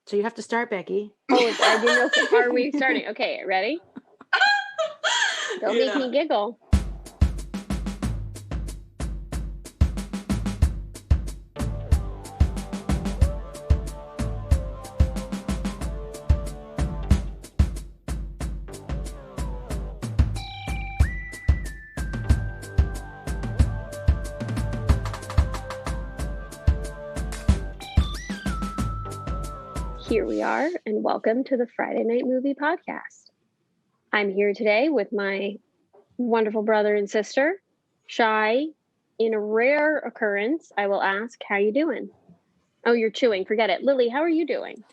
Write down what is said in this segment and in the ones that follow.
So you have to start, Becky. Oh, I didn't know. Are we starting? Okay, ready? Don't make me giggle. Here we are, and welcome to the Friday Night Movie Podcast. I'm here today with my wonderful brother and sister, Shy. In a rare occurrence, I will ask, how you doing? Oh, you're chewing. Forget it. Lily, how are you doing?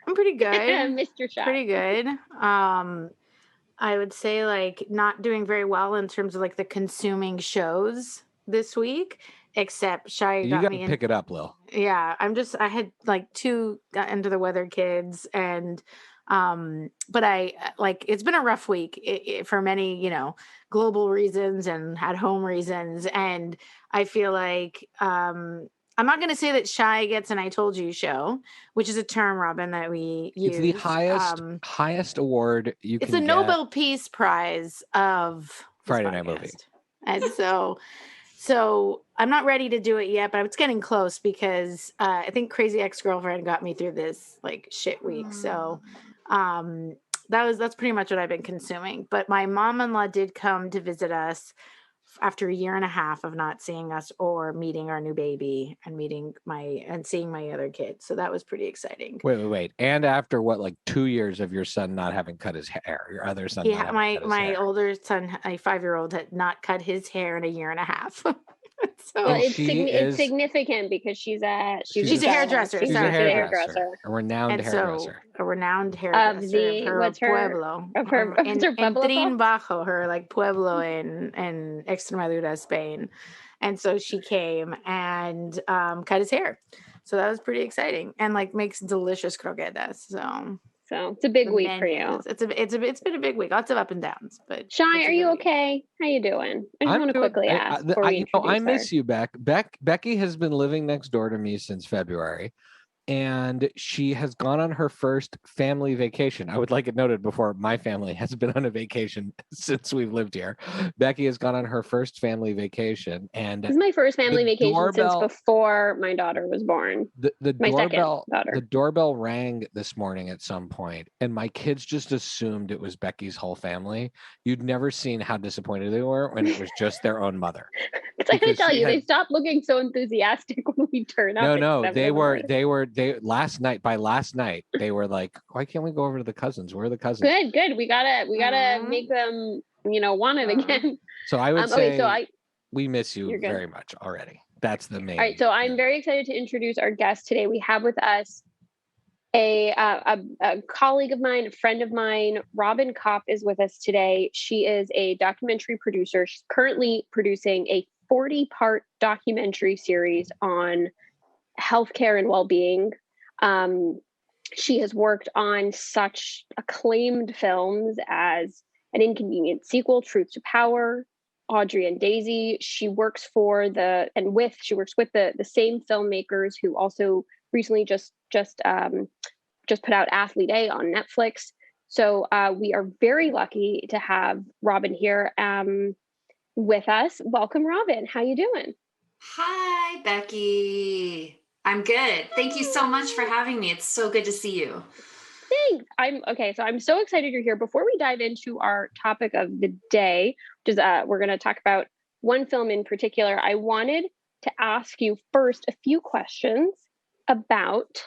I'm pretty good. Mr. Shy. Pretty good. I would say like not doing very well in terms of like the consuming shows this week, except Shy You got got me to in. pick it up, Lil. Yeah, I had like 2 got into the weather kids, and but I like it's been a rough week for many, global reasons and at home reasons, and I feel like I'm not going to say that Shy gets an I told you show, which is a term, Robin, that we use. It's the highest award you can get. It's a Nobel Peace Prize of Friday Night Movie. And so I'm not ready to do it yet, but it's getting close because I think Crazy Ex-Girlfriend got me through this like shit week. So that's pretty much what I've been consuming. But my mom-in-law did come to visit us after a year and a half of not seeing us or meeting our new baby and seeing my other kids. So that was pretty exciting. Wait. And after what, like 2 years of your son not having cut his hair, your other son? Yeah, my older son, a 5-year-old, had not cut his hair in a year and a half. So well, it's significant because she's a hairdresser. She's a hairdresser. A renowned hairdresser. A renowned hairdresser of her pueblo. Of her Trin Bajo, her like pueblo in Extremadura, Spain. And so she came and cut his hair. So that was pretty exciting, and like makes delicious croquetas. So it's a big week for you. It's been a big week. Lots of up and downs. But Shy, are you okay? How you doing? I just want to quickly ask. I miss you, Becky has been living next door to me since February, and she has gone on her first family vacation. I would like it noted before, my family has been on a vacation since we've lived here. Becky has gone on her first family vacation, and this is my first family vacation since before my daughter was born. The doorbell rang this morning at some point, and my kids just assumed it was Becky's whole family. You'd never seen how disappointed they were when it was just their own mother. Because I gotta tell you, they stopped looking so enthusiastic when we turned up. No, they last night they were like, why can't we go over to the cousins? Where are the cousins? Good. We gotta make them, want it again. So I would say we miss you very much already. That's the main. All right. So I'm very excited to introduce our guest today. We have with us a colleague of mine, a friend of mine. Robin Kopp is with us today. She is a documentary producer. She's currently producing a 40-part documentary series on healthcare and well-being. She has worked on such acclaimed films as An Inconvenient Sequel, Truth to Power, Audrey and Daisy. She works with the same filmmakers who also recently just put out Athlete A on Netflix. So we are very lucky to have Robin here with us. Welcome, Robin. How you doing? Hi, Becky. I'm good. Thank you so much for having me. It's so good to see you. Thanks. I'm so excited you're here. Before we dive into our topic of the day, which is we're going to talk about one film in particular, I wanted to ask you first a few questions about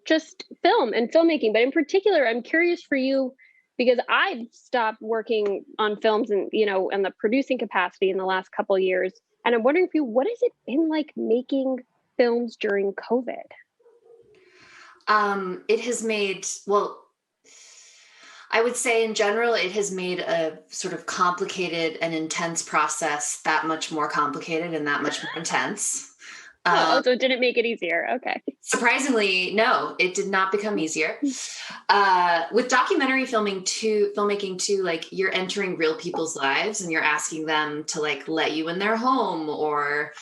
just film and filmmaking. But in particular, I'm curious for you because I've stopped working on films and, in the producing capacity in the last couple of years. And I'm wondering what has it been like making films during COVID? It has made, I would say in general, it has made a sort of complicated and intense process that much more complicated and that much more intense. So it didn't make it easier. Okay. Surprisingly, no, it did not become easier. With documentary filmmaking too, like you're entering real people's lives and you're asking them to like let you in their home or,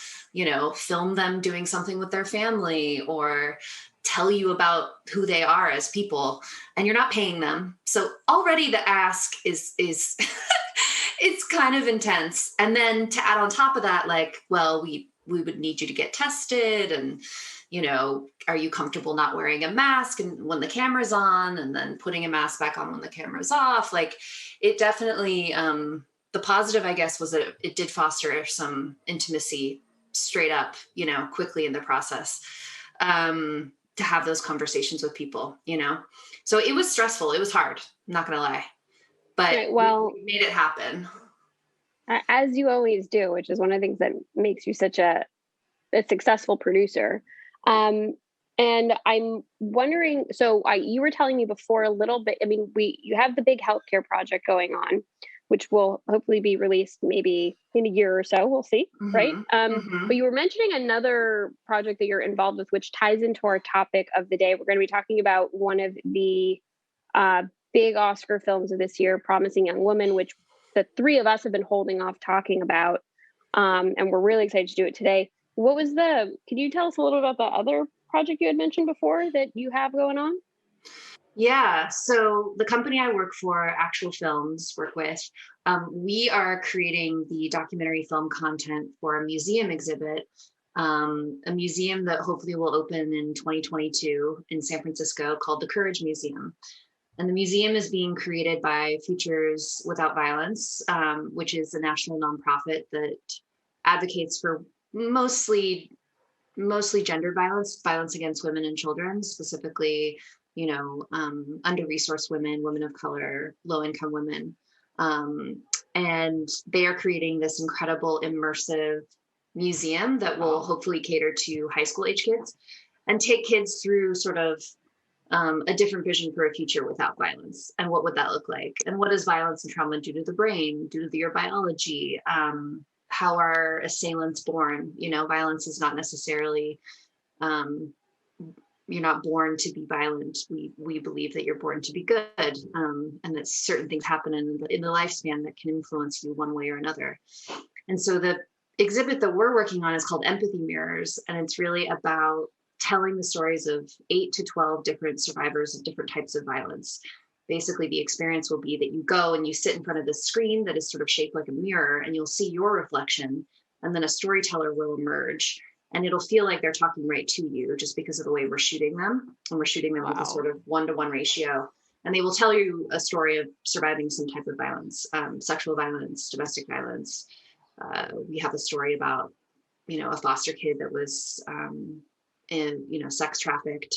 film them doing something with their family or tell you about who they are as people, and you're not paying them. So already the ask is it's kind of intense. And then to add on top of that, like, well, we would need you to get tested, and, you know, are you comfortable not wearing a mask and when the camera's on, and then putting a mask back on when the camera's off? Like, it definitely, the positive, I guess, was that it did foster some intimacy straight up, you know, quickly in the process, to have those conversations with people, you know? So it was stressful. It was hard. I'm not going to lie, but Right, well, we made it happen. As you always do, which is one of the things that makes you such a successful producer. And I'm wondering, so you were telling me before a little bit, I mean, you have the big healthcare project going on, which will hopefully be released maybe in a year or so. We'll see, right? But you were mentioning another project that you're involved with, which ties into our topic of the day. We're going to be talking about one of the big Oscar films of this year, Promising Young Woman, which the three of us have been holding off talking about. And we're really excited to do it today. Can you tell us a little about the other project you had mentioned before that you have going on? Yeah. So the company I work for, Actual Films, work with, we are creating the documentary film content for a museum exhibit, a museum that hopefully will open in 2022 in San Francisco called the Courage Museum. And the museum is being created by Futures Without Violence, which is a national nonprofit that advocates for mostly gendered violence against women and children, specifically, you know, under-resourced women of color, low-income women. And they are creating this incredible immersive museum that will hopefully cater to high school age kids and take kids through sort of a different vision for a future without violence. And what would that look like? And what does violence and trauma do to the brain, do to your biology? How are assailants born? You know, violence is not necessarily, you're not born to be violent. We believe that you're born to be good, and that certain things happen in the lifespan that can influence you one way or another. And so the exhibit that we're working on is called Empathy Mirrors, and it's really about telling the stories of 8 to 12 different survivors of different types of violence. Basically, the experience will be that you go and you sit in front of this screen that is sort of shaped like a mirror, and you'll see your reflection, and then a storyteller will emerge, and it'll feel like they're talking right to you just because of the way we're shooting them. And we're shooting them with a sort of 1-to-1 ratio. And they will tell you a story of surviving some type of violence, sexual violence, domestic violence. We have a story about, you know, a foster kid that was sex trafficked.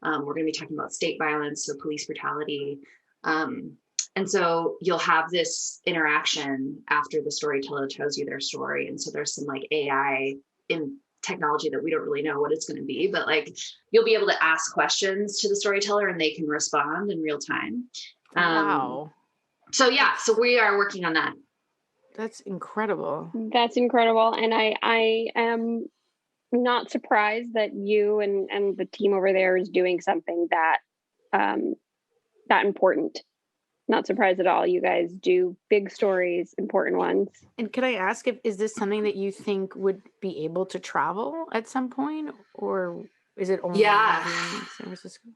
We're going to be talking about state violence, so police brutality. And so you'll have this interaction after the storyteller tells you their story. And so there's some like AI in technology that we don't really know what it's going to be, but like you'll be able to ask questions to the storyteller and they can respond in real time. Wow. So we are working on that. That's incredible. That's incredible. And I am not surprised that you and the team over there is doing something that important. Not surprised at all. You guys do big stories, important ones. And could I ask, is this something that you think would be able to travel at some point, or is it only in San Francisco?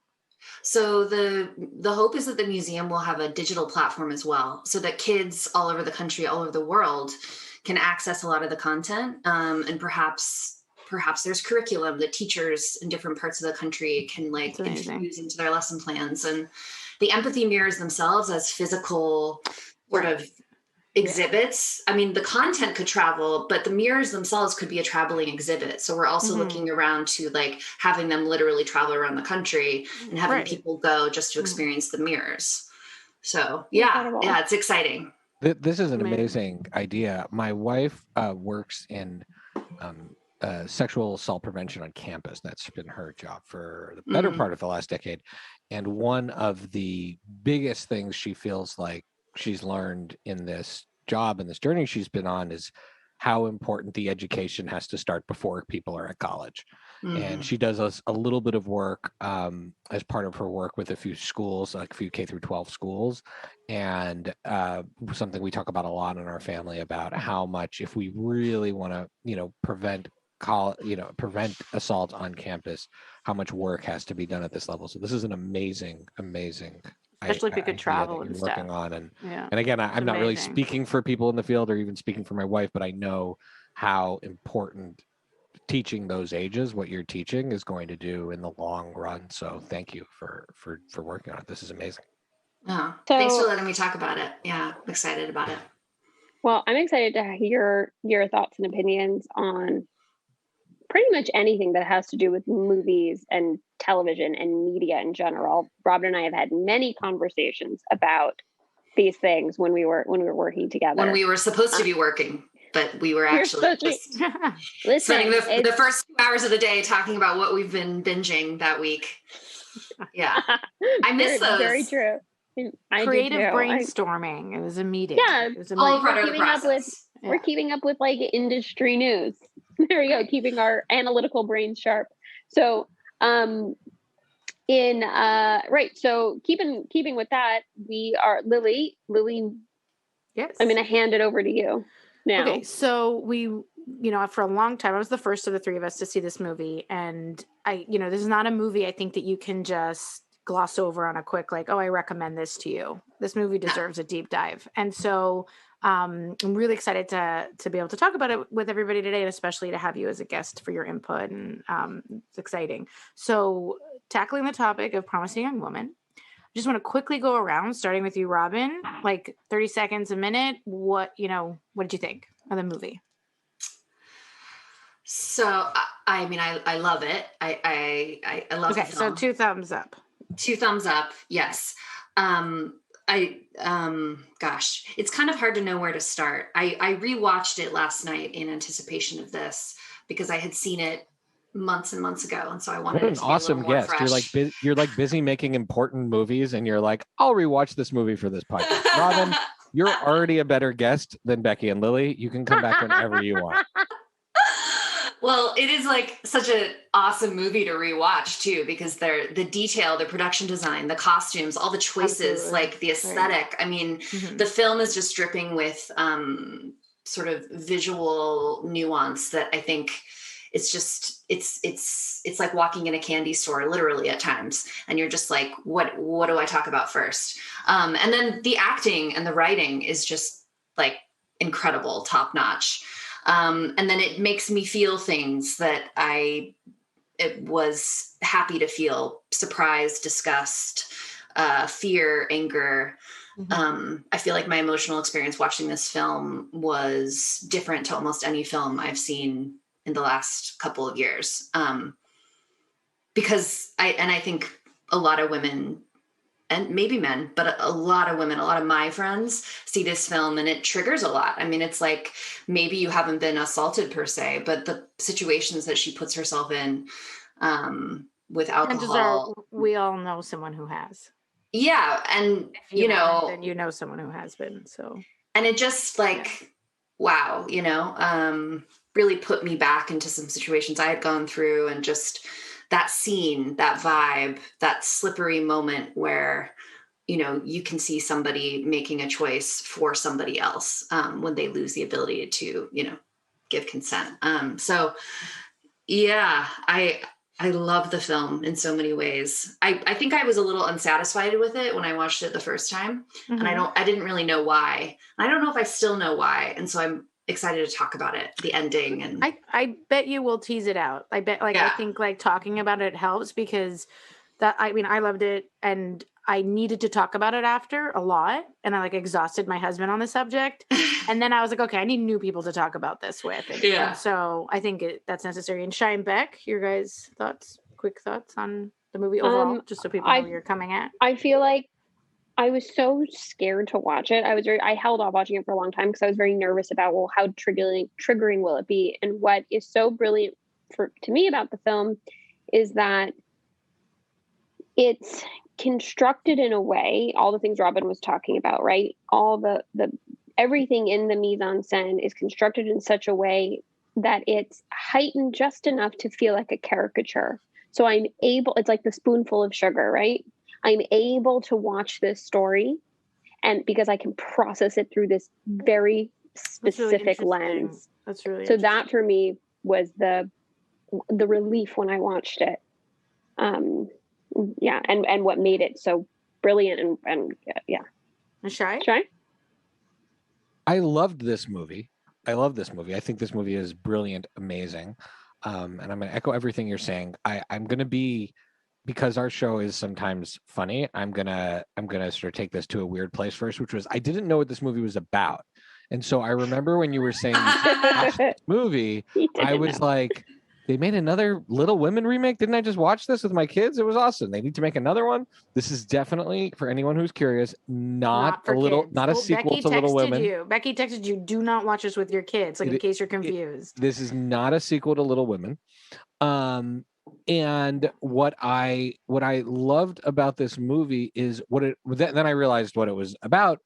So the hope is that the museum will have a digital platform as well, so that kids all over the country, all over the world, can access a lot of the content, and perhaps there's curriculum that teachers in different parts of the country can like infuse into their lesson plans. And the empathy mirrors themselves as physical sort of exhibits. I mean, the content could travel, but the mirrors themselves could be a traveling exhibit. So we're also looking around to like having them literally travel around the country and having people go just to experience the mirrors. So it's exciting. This is an amazing idea. My wife works in sexual assault prevention on campus. That's been her job for the better part of the last decade. And one of the biggest things she feels like she's learned in this job and this journey she's been on is how important the education has to start before people are at college. And she does a little bit of work as part of her work with a few schools, like a few K through 12 schools. And something we talk about a lot in our family about how much, if we really want to, prevent assault on campus, how much work has to be done at this level. So this is an amazing Especially if you could idea travel that and you're stuff. working on. And Yeah. and again, I'm not really amazing. speaking for people in the field or even speaking for my wife, but I know how important teaching those ages, what you're teaching, is going to do in the long run. So thank you for working on it. This is amazing. Oh, So- thanks for letting me talk about it. Yeah, I'm excited about it. Well, I'm excited to hear your thoughts and opinions on pretty much anything that has to do with movies and television and media in general. Robin and I have had many conversations about these things when we were working together. When we were supposed to be working, but we were actually just spending the first 2 hours of the day talking about what we've been binging that week. Yeah, I miss those. Very true. Creative brainstorming. It was a meeting. Yeah, it was a all meeting. part of the process. We're keeping up with like industry news. There we go, keeping our analytical brains sharp. So, so keeping with that, we are Lily. Yes. I'm going to hand it over to you now. Okay, so we, for a long time, I was the first of the three of us to see this movie, and this is not a movie I think that you can just gloss over on a quick, like, oh, I recommend this to you. This movie deserves a deep dive. And so I'm really excited to be able to talk about it with everybody today, and especially to have you as a guest for your input. And it's exciting. So tackling the topic of Promising Young Woman, I just want to quickly go around, starting with you, Robin, like 30 seconds, a minute. What did you think of the movie? So, I mean, I love it. I love the film. So 2 thumbs up. 2 thumbs up. Yes. Gosh, it's kind of hard to know where to start. I rewatched it last night in anticipation of this because I had seen it months and months ago, and so I wanted What an awesome guest. Fresh. You're like busy making important movies, and you're like, I'll rewatch this movie for this podcast. Robin, you're already a better guest than Becky and Lily. You can come back whenever you want. Well, it is like such an awesome movie to rewatch too, because the detail, the production design, the costumes, all the choices, Absolutely. Like the aesthetic. Right. I mean, the film is just dripping with sort of visual nuance that I think it's like walking in a candy store, literally at times. And you're just like, what do I talk about first? And then the acting and the writing is just like incredible, top notch. And then it makes me feel things that it was happy to feel: surprise, disgust, fear, anger. I feel like my emotional experience watching this film was different to almost any film I've seen in the last couple of years. Because I think a lot of women, and maybe men, but a lot of women, a lot of my friends see this film and it triggers a lot. I mean, it's like, maybe you haven't been assaulted per se, but the situations that she puts herself in with alcohol. We all know someone who has. Yeah. And then you know someone who has been, so. And it just wow, really put me back into some situations I had gone through, and just that scene, that vibe, that slippery moment where, you can see somebody making a choice for somebody else when they lose the ability to, give consent. So yeah, I love the film in so many ways. I think I was a little unsatisfied with it when I watched it the first time, and I didn't really know why. I don't know if I still know why. And so I'm excited to talk about it, the ending. And I bet you will tease it out. I think talking about it helps, because I loved it, and I needed to talk about it after a lot, and I exhausted my husband on the subject. And then I was like, okay, I need new people to talk about this with. And so I think that's necessary. And Shine Beck, your guys' quick thoughts on the movie overall, just so people know you're coming at. I feel like I was so scared to watch it. I held off watching it for a long time because I was very nervous about, how triggering will it be? And what is so brilliant to me about the film is that it's constructed in a way, all the things Robin was talking about, right? All the everything in the mise en scène is constructed in such a way that it's heightened just enough to feel like a caricature. So it's like the spoonful of sugar, right? I'm able to watch this story, and because I can process it through this very specific lens. That's really so that for me was the relief when I watched it. Yeah, and what made it so brilliant and yeah. Shy? I loved this movie. I think this movie is brilliant, amazing. And I'm going to echo everything you're saying. I'm going to be, because our show is sometimes funny, I'm gonna sort of take this to a weird place first, which was I didn't know what this movie was about. And so I remember when you were saying you watched this movie, I was like, they made another Little Women remake. Didn't I just watch this with my kids? It was awesome. They need to make another one. This is definitely, for anyone who's curious, not a sequel to Little Women. Becky texted you, do not watch this with your kids, in case you're confused. This is not a sequel to Little Women. And what I loved about this movie is then I realized what it was about,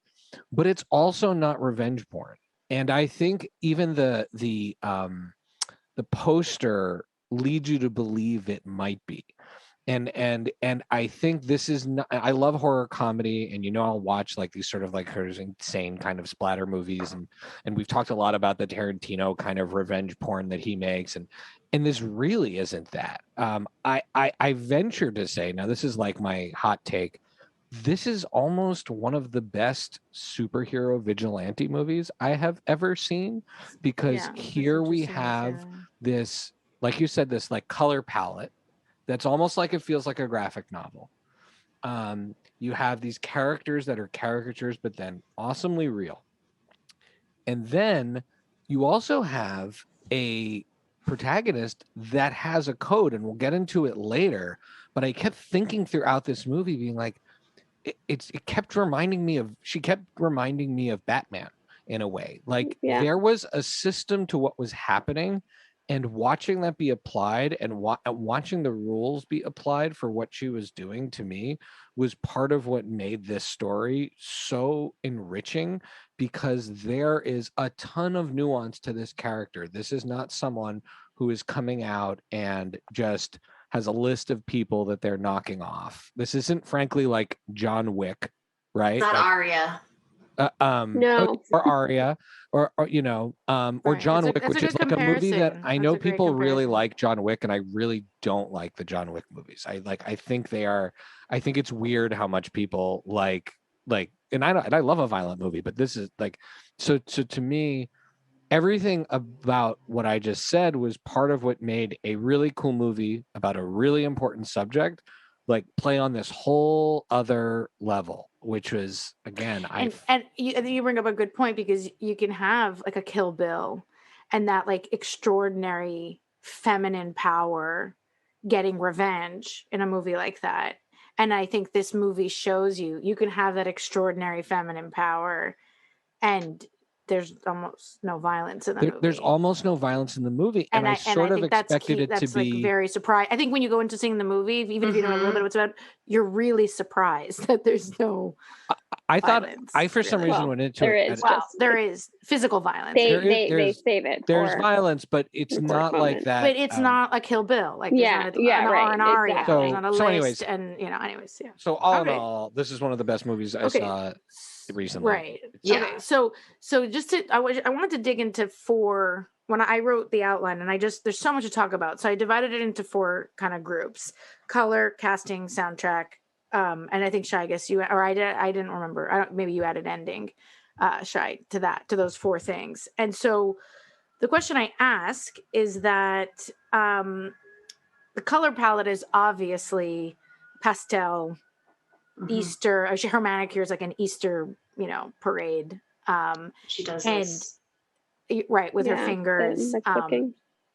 but it's also not revenge porn. And I think even the poster leads you to believe it might be. And I think this is not, I love horror comedy, and I'll watch like these sort of like insane kind of splatter movies, and we've talked a lot about the Tarantino kind of revenge porn that he makes, and this really isn't that. I venture to say, now this is like my hot take, this is almost one of the best superhero vigilante movies I have ever seen, because here we have this, like you said, this like color palette that's almost like it feels like a graphic novel. You have these characters that are caricatures, but then awesomely real. And then you also have a protagonist that has a code, and we'll get into it later. But I kept thinking throughout this movie, being like, she kept reminding me of Batman in a way. Like there was a system to what was happening, and watching that be applied, and watching the rules be applied for what she was doing, to me was part of what made this story so enriching, because there is a ton of nuance to this character. This is not someone who is coming out and just has a list of people that they're knocking off. This isn't, frankly, like John Wick, right? Not like, Arya. No. Or Arya, or John Wick, which is like a movie that I know people really like John Wick, and I really don't like the John Wick movies. I think it's weird how much people like, and I love a violent movie, but this is like, so to me, everything about what I just said was part of what made a really cool movie about a really important subject like play on this whole other level, which was, again, and you bring up a good point, because you can have like a Kill Bill and that like extraordinary feminine power getting revenge in a movie like that. And I think this movie shows you can have that extraordinary feminine power, and there's almost no violence in the movie. There's almost no violence in the movie, and I sort of expected it to be very surprised. I think when you go into seeing the movie, even if you know a little bit what's about, you're really surprised that there's no. I violence, thought for some reason went into it. There is physical violence. They save it. There's violence, but it's not like that. But it's not a Kill Bill. Like right. Or an Arya. Exactly. There's not a list, anyways, and anyways, yeah. So all in all, this is one of the best movies I saw recently. Right. Yeah. Okay. So just I wanted to dig into 4 when I wrote the outline, and there's so much to talk about. So I divided it into 4 kind of groups: color, casting, soundtrack. And I think Shy, I guess you, or I didn't remember. Maybe you added ending, Shy, to those 4 things. And so the question I ask is that the color palette is obviously pastel, Easter. Her manicure is like an Easter, parade. She does and this. Right, with her fingers.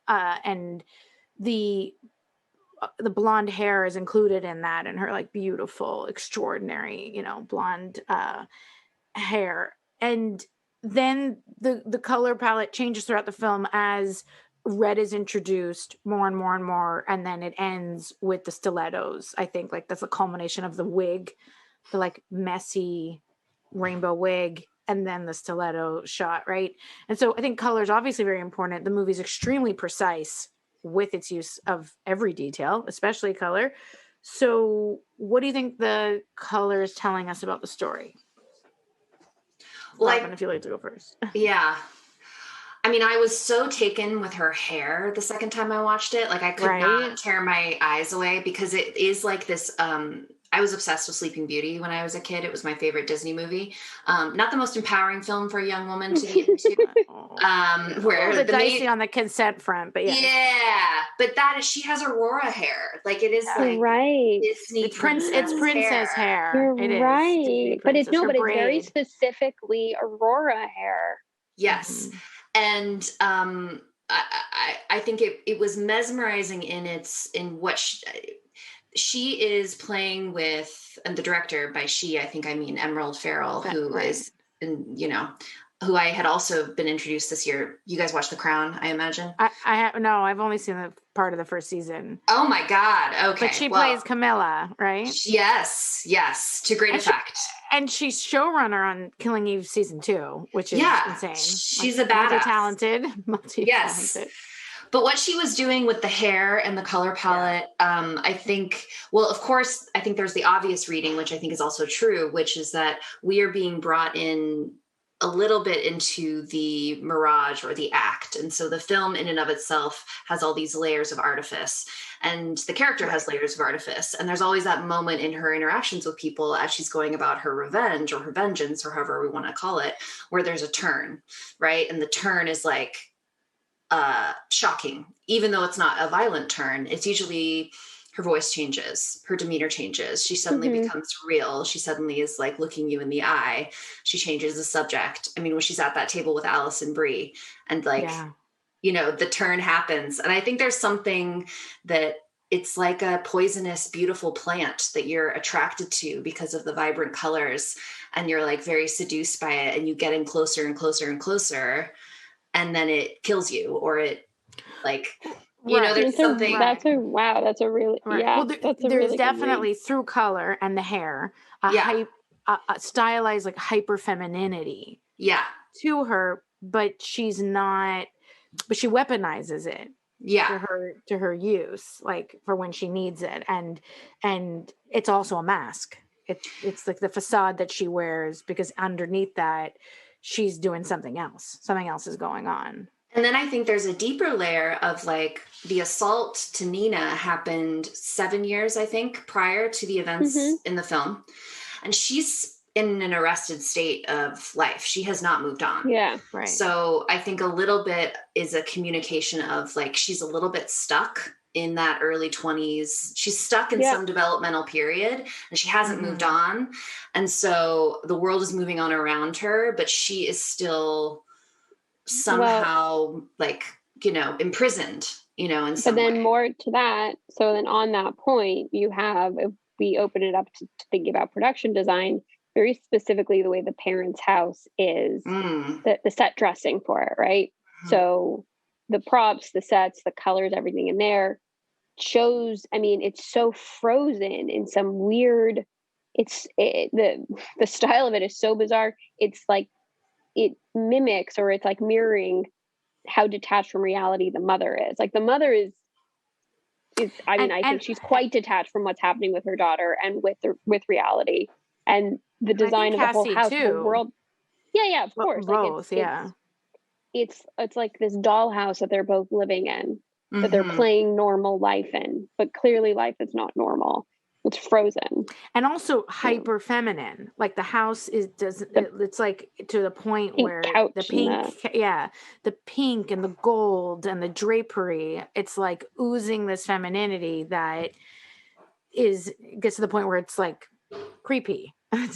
And the blonde hair is included in that, and her like beautiful, extraordinary, blonde hair. And then the color palette changes throughout the film as red is introduced more and more and more, and then it ends with the stilettos. I think like that's a culmination of the wig, the like messy rainbow wig, and then the stiletto shot, right? And so I think color is obviously very important. The movie's extremely precise with its use of every detail, especially color. So what do you think the color is telling us about the story? Robin, if you'd like to go first. Yeah. I mean, I was so taken with her hair the second time I watched it. Like I could not tear my eyes away because it is like this, I was obsessed with Sleeping Beauty when I was a kid. It was my favorite Disney movie. Not the most empowering film for a young woman to get into. Where the dicey on the consent front, but yeah, but she has Aurora hair. Like it is like Disney it's princess hair. You're it right. is But it's very specifically Aurora hair. Yes. And I think it was mesmerizing in what she is playing with, and the director, by she, I think I mean Emerald Farrell, who is, who I had also been introduced this year. You guys watched The Crown, I imagine? No, I've only seen the part of the first season. Oh my God. Okay. But she plays Camilla, right? Yes. To great effect. And she's showrunner on Killing Eve season 2, which is insane. She's a badass. Multi-talented. Yes. But what she was doing with the hair and the color palette, I think, well, of course, I think there's the obvious reading, which I think is also true, which is that we are being brought in a little bit into the mirage or the act. And so the film in and of itself has all these layers of artifice, and the character has layers of artifice. And there's always that moment in her interactions with people as she's going about her revenge or her vengeance, or however we want to call it, where there's a turn, right? And the turn is like shocking, even though it's not a violent turn. It's usually her voice changes, her demeanor changes. She suddenly becomes real. She suddenly is like looking you in the eye. She changes the subject. I mean, when she's at that table with Alice and Brie, and the turn happens. And I think there's something that it's like a poisonous, beautiful plant that you're attracted to because of the vibrant colors, and you're like very seduced by it, and you get in closer and closer and closer, and then it kills you, or it like, there's something. That's a really, well, there's definitely through color and the hair, a stylized like hyper femininity to her, but she's not, but she weaponizes it to her use, like for when she needs it. And it's also a mask. It's like the facade that she wears, because underneath that she's doing something else. Something else is going on. And then I think there's a deeper layer of like the assault to Nina happened 7 years, I think, prior to the events in the film. And she's in an arrested state of life. She has not moved on. Yeah, right. So I think a little bit is a communication of like, she's a little bit stuck in that early 20s. She's stuck in some developmental period, and she hasn't moved on. And so the world is moving on around her, but she is still somehow imprisoned, in some way. But then more to that. So then on that point, you have, if we open it up to thinking about production design, very specifically the way the parents' house is, the set dressing for it, right? So the props, the sets, the colors, everything in there shows, I mean, it's so frozen in some weird, the style of it is so bizarre. It's like, it mimics, or it's like mirroring how detached from reality the mother is. Like the mother is I think she's quite detached from what's happening with her daughter and with reality, and the design of the whole house, the world. Yeah, of course. Both, it's like this dollhouse that they're both living in, that they're playing normal life in, but clearly life is not normal. It's frozen. And also hyper feminine. Like the house it's like to the point where the pink, the pink and the gold and the drapery, it's like oozing this femininity that gets to the point where it's like creepy. And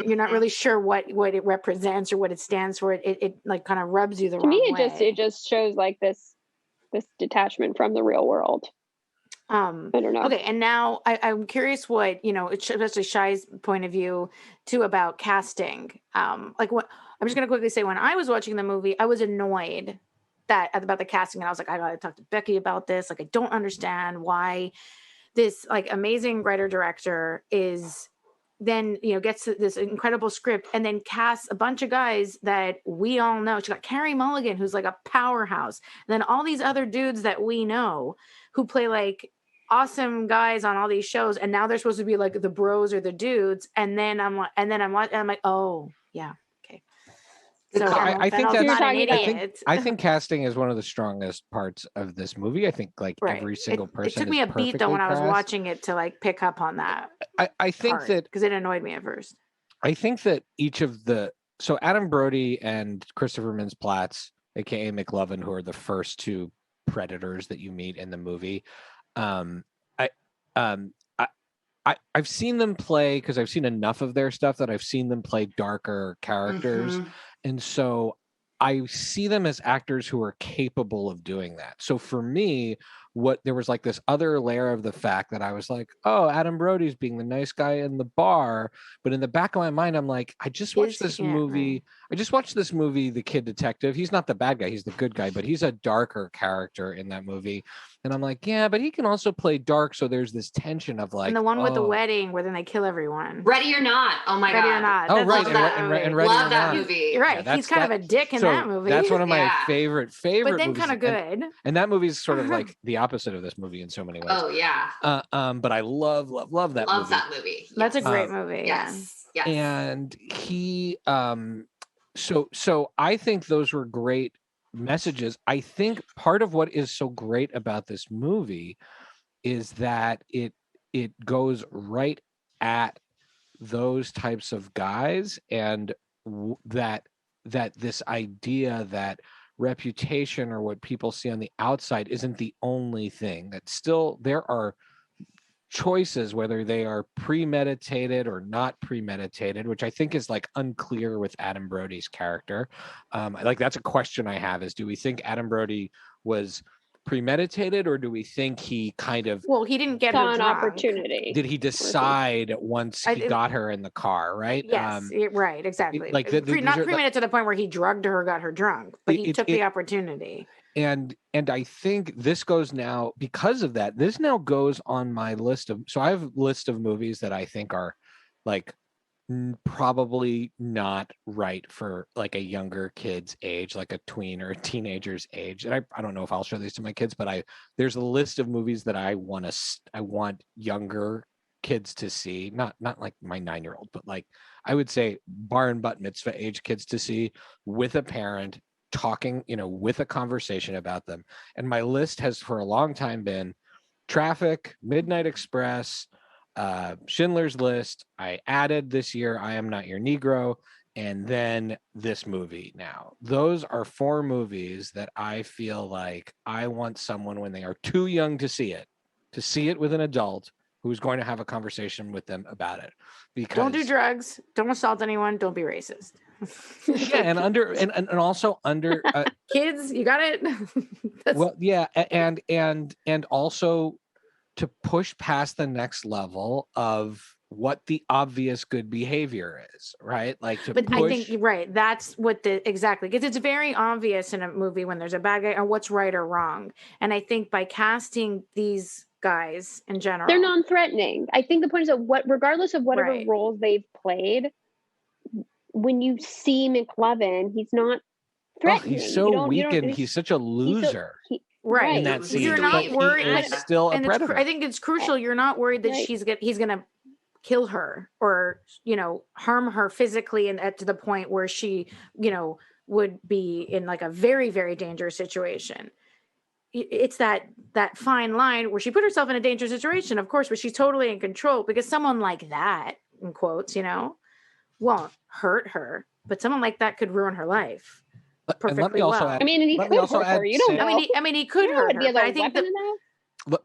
you're not really sure what it represents or what it stands for. It like kind of rubs you the wrong way. To me, it just shows like this detachment from the real world. I don't know. Okay, and now I'm curious what, especially Shai's point of view too about casting. Like what I'm just gonna quickly say, when I was watching the movie, I was annoyed about the casting, and I was like, I gotta talk to Becky about this. Like, I don't understand why this like amazing writer director is then gets this incredible script and then casts a bunch of guys that we all know. She got Carey Mulligan, who's like a powerhouse, and then all these other dudes that we know who play like awesome guys on all these shows, and now they're supposed to be like the bros or the dudes, and then I'm like, oh yeah, okay. So I think Fennel's that's not an You're talking idiot. I think casting is one of the strongest parts of this movie. I think like Right. every single person. It took me a beat though when I was cast. watching it to like pick up on that. I think that because it annoyed me at first. I think that each of the so Adam Brody and Christopher Mintz-Plasse, aka McLovin, who are the first two predators that you meet in the movie. I I've seen them play because I've seen enough of their stuff that I've seen them play darker characters, and so I see them as actors who are capable of doing that. So for me, there was like this other layer of the fact that I was like, oh, Adam Brody's being the nice guy in the bar, but in the back of my mind, I'm like, I just watched this movie. I just watched this movie, The Kid Detective. He's not the bad guy; he's the good guy, but he's a darker character in that movie. And I'm like, yeah, but he can also play dark. So there's this tension of like, and the one with the wedding where then they kill everyone. Ready or Not. Oh my God. Ready or Not. Oh, right. And Ready love or that Not. movie. You're right. Yeah, he's kind of a dick in that movie. That's one of my favorite but then movies. kind of good. And that movie is sort of like the opposite of this movie in so many ways. Oh yeah. But I love that movie. Love that movie. Yes. That's a great movie. Yes. Yeah. Yes. And he so I think those were great messages. I think part of what is so great about this movie is that it goes right at those types of guys, and that this idea that reputation or what people see on the outside isn't the only thing, that still there are choices, whether they are premeditated or not premeditated, which I think is like unclear with Adam Brody's character. Like that's a question I have, is do we think Adam Brody was premeditated, or do we think he kind of he didn't get her an drunk. Opportunity? Did he decide once he got her in the car, right? Yes, right, exactly. Like not premeditated to the point where he drugged her or got her drunk, but he took the opportunity. And I think this goes now, because of that, this now goes on my list of, so I have a list of movies that I think are like probably not right for like a younger kid's age, like a tween or a teenager's age. And I don't know if I'll show these to my kids, but there's a list of movies that I want younger kids to see, not like my 9-year-old, but like I would say bar and bat mitzvah age kids to see with a parent, talking, with a conversation about them. And my list has for a long time been Traffic, Midnight Express, Schindler's List. I added this year I Am Not Your Negro, and then this movie. Now those are 4 movies that I feel like I want someone, when they are too young to see it with an adult who's going to have a conversation with them about it. Because don't do drugs, don't assault anyone, don't be racist. Yeah, and also under kids, you got it. Well, yeah, and also to push past the next level of what the obvious good behavior is, right? Like but I think you're right. That's what exactly, because it's very obvious in a movie when there's a bad guy or what's right or wrong. And I think by casting these guys in general, they're non-threatening. I think the point is that regardless of whatever roles they've played, when you see McLovin, he's not threatening. He's so weak and he's such a loser. Right. In that scene, you're not worried. He is still a predator. I think it's crucial. You're not worried that he's going to kill her or, harm her physically, and to the point where she, would be in like a very, very dangerous situation. It's that fine line where she put herself in a dangerous situation, of course, but she's totally in control, because someone like that, in quotes, won't hurt her, but someone like that could ruin her life. Perfectly well. Add, I mean, and he could hurt her. You don't know. I mean, he could hurt her. But I think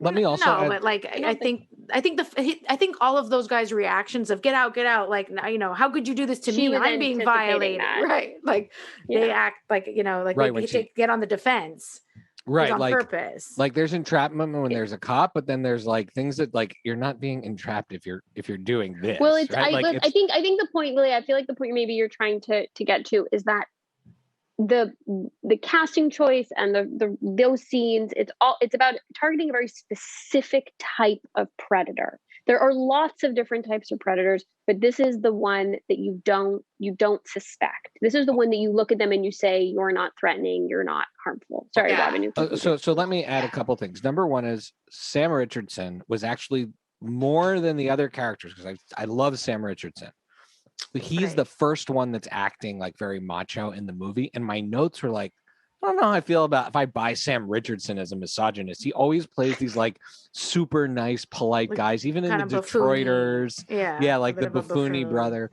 let me also add, but like I think all of those guys' reactions of get out, like, how could you do this to me? I'm being violated, right? Like they act like they get on the defense, right? On purpose. Like there's entrapment when there's a cop, but then there's like things that like you're not being entrapped if you're doing this. Well, it's right? I think the point, Lily, I feel like the point maybe you're trying to get to is that the casting choice and those scenes, it's about targeting a very specific type of predator. There are lots of different types of predators, but this is the one that you don't suspect. This is the one that you look at them and you say, you're not threatening, you're not harmful. Sorry, Robin. So let me add a couple things. Number one is Sam Richardson was actually more than the other characters, because I love Sam Richardson. he's the first one that's acting like very macho in the movie. And my notes were like, I don't know how I feel about if I buy Sam Richardson as a misogynist. He always plays these like super nice, polite guys, even in the Detroiters. Yeah, like the buffoony brother.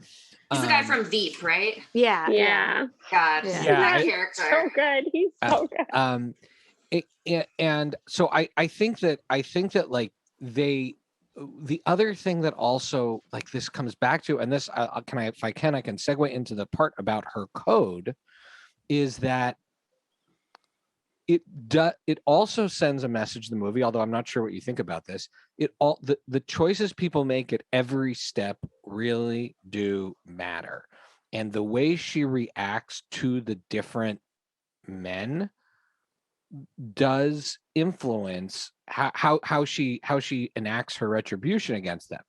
He's the guy from Veep, right? Yeah. God, that character. So good. He's so good. And so I think that like the other thing that also like this comes back to, and this I can segue into the part about her code, is that it also sends a message, the movie, although I'm not sure what you think about this. The choices people make at every step really do matter. And the way she reacts to the different men does influence how she enacts her retribution against them.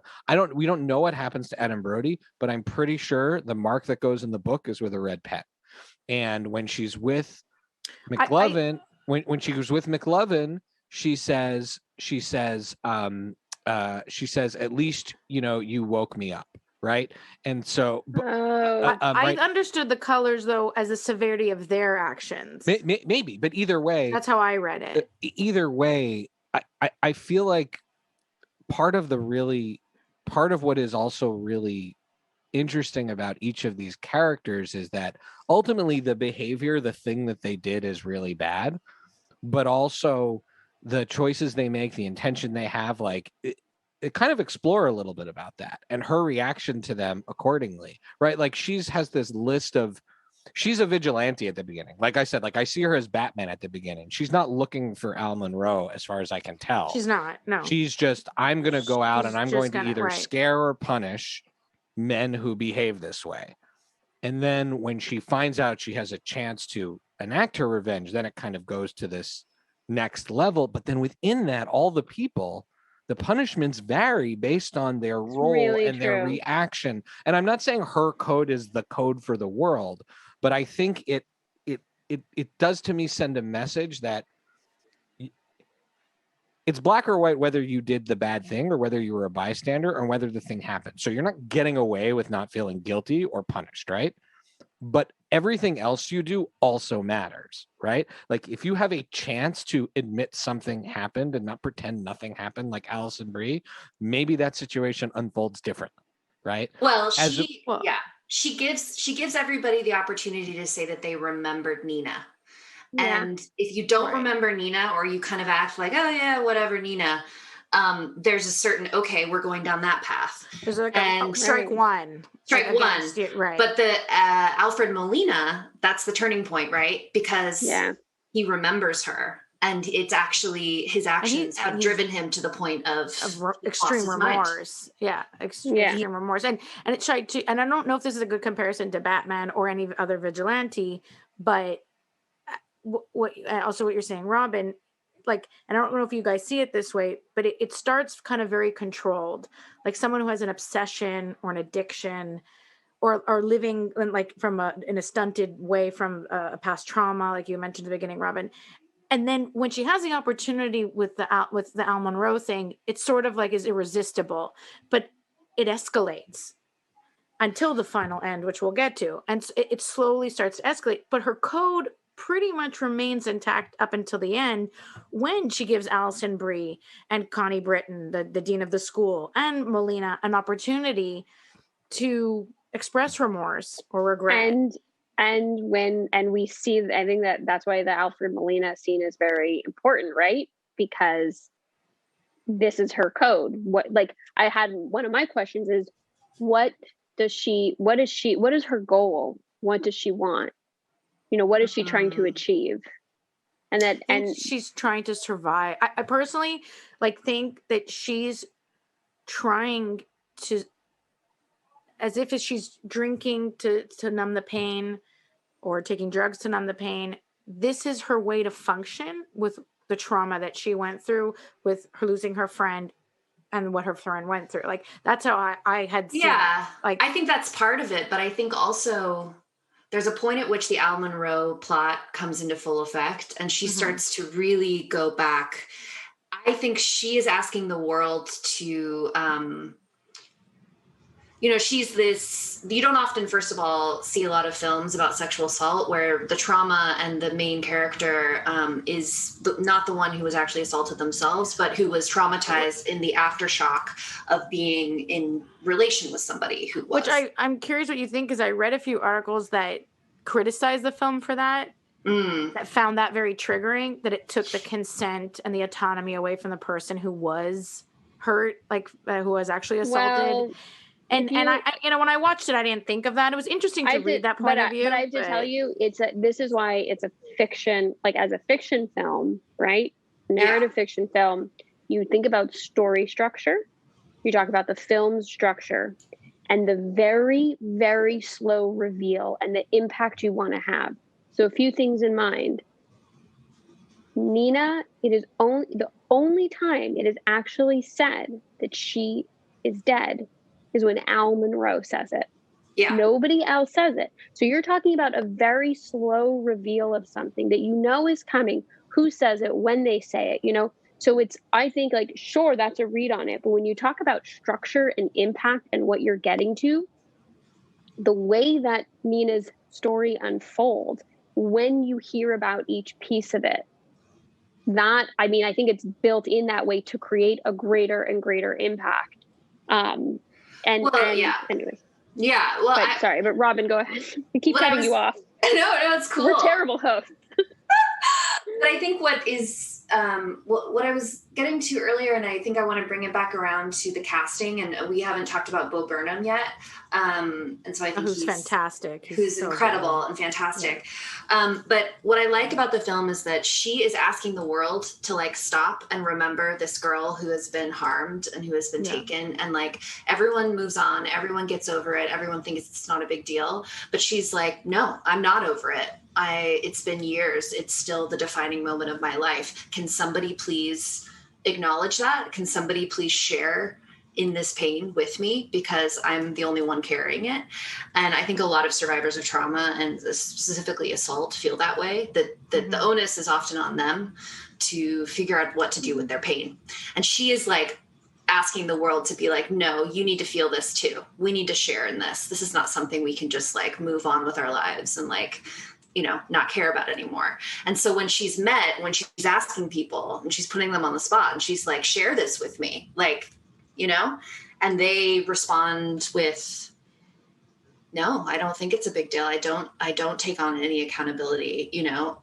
We don't know what happens to Adam Brody, but I'm pretty sure the mark that goes in the book is with a red pen. And when she's with McLovin, when she was with McLovin, she says, at least, you woke me up. Right. And so I understood the colors, though, as the severity of their actions. Maybe. But either way, that's how I read it. Either way, I feel like part of what is also really interesting about each of these characters is that ultimately the behavior, the thing that they did, is really bad, but also the choices they make, the intention they have, like it kind of explore a little bit about that and her reaction to them accordingly, right? Like has this list of, she's a vigilante at the beginning. Like I said, like I see her as Batman at the beginning. She's not looking for Al Monroe as far as I can tell. She's not, no. She's just, I'm going to go out and I'm going to either scare or punish men who behave this way. And then when she finds out she has a chance to enact her revenge, then it kind of goes to this next level. But then within that, all the people, the punishments vary based on their role and their reaction. And I'm not saying her code is the code for the world, but I think it does to me send a message that it's black or white whether you did the bad thing or whether you were a bystander or whether the thing happened. So you're not getting away with not feeling guilty or punished, right? But everything else you do also matters, right? Like if you have a chance to admit something happened and not pretend nothing happened, like Allison Brie, maybe that situation unfolds differently, right? Well, she gives everybody the opportunity to say that they remembered Nina. Yeah. And if you don't remember Nina, or you kind of act like, oh yeah, whatever, Nina, there's a certain, okay, we're going down that path. There's like strike one. Right. But the Alfred Molina, that's the turning point, right? Because he remembers her, and it's actually his actions have driven him to the point of extreme remorse. Extreme remorse. And it tried to, and I don't know if this is a good comparison to Batman or any other vigilante, but what you're saying, Robin, like, and I don't know if you guys see it this way, but it starts kind of very controlled, like someone who has an obsession or an addiction, or living like in a stunted way from a past trauma, like you mentioned at the beginning, Robin. And then when she has the opportunity with the Al Monroe thing, it's sort of like is irresistible, but it escalates until the final end, which we'll get to, and it slowly starts to escalate. But her code pretty much remains intact up until the end, when she gives Allison Brie and Connie Britton, the dean of the school, and Molina an opportunity to express remorse or regret. And we see, I think that's why the Alfred Molina scene is very important, right? Because this is her code. One of my questions is, what is her goal? What does she want? What is she trying to achieve? And she's trying to survive. I personally think that she's trying to, as if she's drinking to numb the pain, or taking drugs to numb the pain. This is her way to function with the trauma that she went through with her losing her friend and what her friend went through. Like, that's how I had seen it. Like, I think that's part of it, but I think also there's a point at which the Al Monroe plot comes into full effect, and she starts to really go back. I think she is asking the world to you know, she's this, you don't often, first of all, see a lot of films about sexual assault where the trauma and the main character is not the one who was actually assaulted themselves, but who was traumatized in the aftershock of being in relation with somebody who was. Which I'm curious what you think, because I read a few articles that criticized the film for that, that found that very triggering, that it took the consent and the autonomy away from the person who was hurt, like who was actually assaulted. Well, and I, you know, when I watched it, I didn't think of that. It was interesting to read that point of view. But I have to tell you, this is why it's a fiction, like as a fiction film, right? Narrative fiction film. You think about story structure. You talk about the film's structure and the very, very slow reveal and the impact you want to have. So a few things in mind. Nina, it is the only time it is actually said that she is dead is when Al Monroe says it. Yeah. Nobody else says it. So you're talking about a very slow reveal of something that you know is coming, who says it, when they say it, you know? So it's, I think, like, sure, that's a read on it. But when you talk about structure and impact and what you're getting to, the way that Nina's story unfolds, when you hear about each piece of it, that, I mean, I think it's built in that way to create a greater and greater impact. Anyways. Yeah. Well, sorry, but Robin, go ahead. I keep cutting you off. No, it's cool. We're terrible hosts. But I think what is what I was getting to earlier, and I think I want to bring it back around to the casting, and we haven't talked about Bo Burnham yet, and so I think he's fantastic. Who's so incredible and fantastic. Yeah. But what I like about the film is that she is asking the world to like stop and remember this girl who has been harmed and who has been taken, and like everyone moves on, everyone gets over it, everyone thinks it's not a big deal, but she's like, no, I'm not over it. It's been years. It's still the defining moment of my life. Can somebody please acknowledge that? Can somebody please share in this pain with me? Because I'm the only one carrying it. And I think a lot of survivors of trauma and specifically assault feel that way, that the onus is often on them to figure out what to do with their pain. And she is like asking the world to be like, no, you need to feel this too. We need to share in this. This is not something we can just like move on with our lives and like, you know, not care about anymore. And so when she's asking people and she's putting them on the spot and she's like, share this with me, like, you know, and they respond with, no, I don't think it's a big deal. I don't take on any accountability, you know.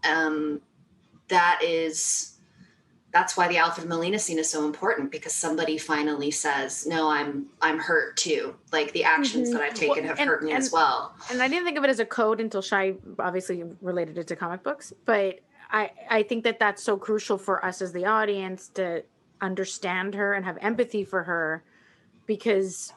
That's why the Alfred Molina scene is so important, because somebody finally says, no, I'm hurt too. Like the actions that I've taken have hurt me as well. And I didn't think of it as a code until Shai obviously related it to comic books. But I think that that's so crucial for us as the audience to understand her and have empathy for her, because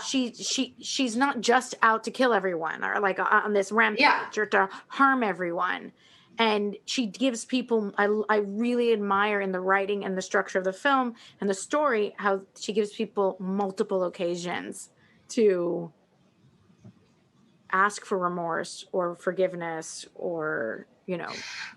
she's not just out to kill everyone or like on this rampage or to harm everyone. And she gives people, I really admire in the writing and the structure of the film and the story, how she gives people multiple occasions to ask for remorse or forgiveness or, you know.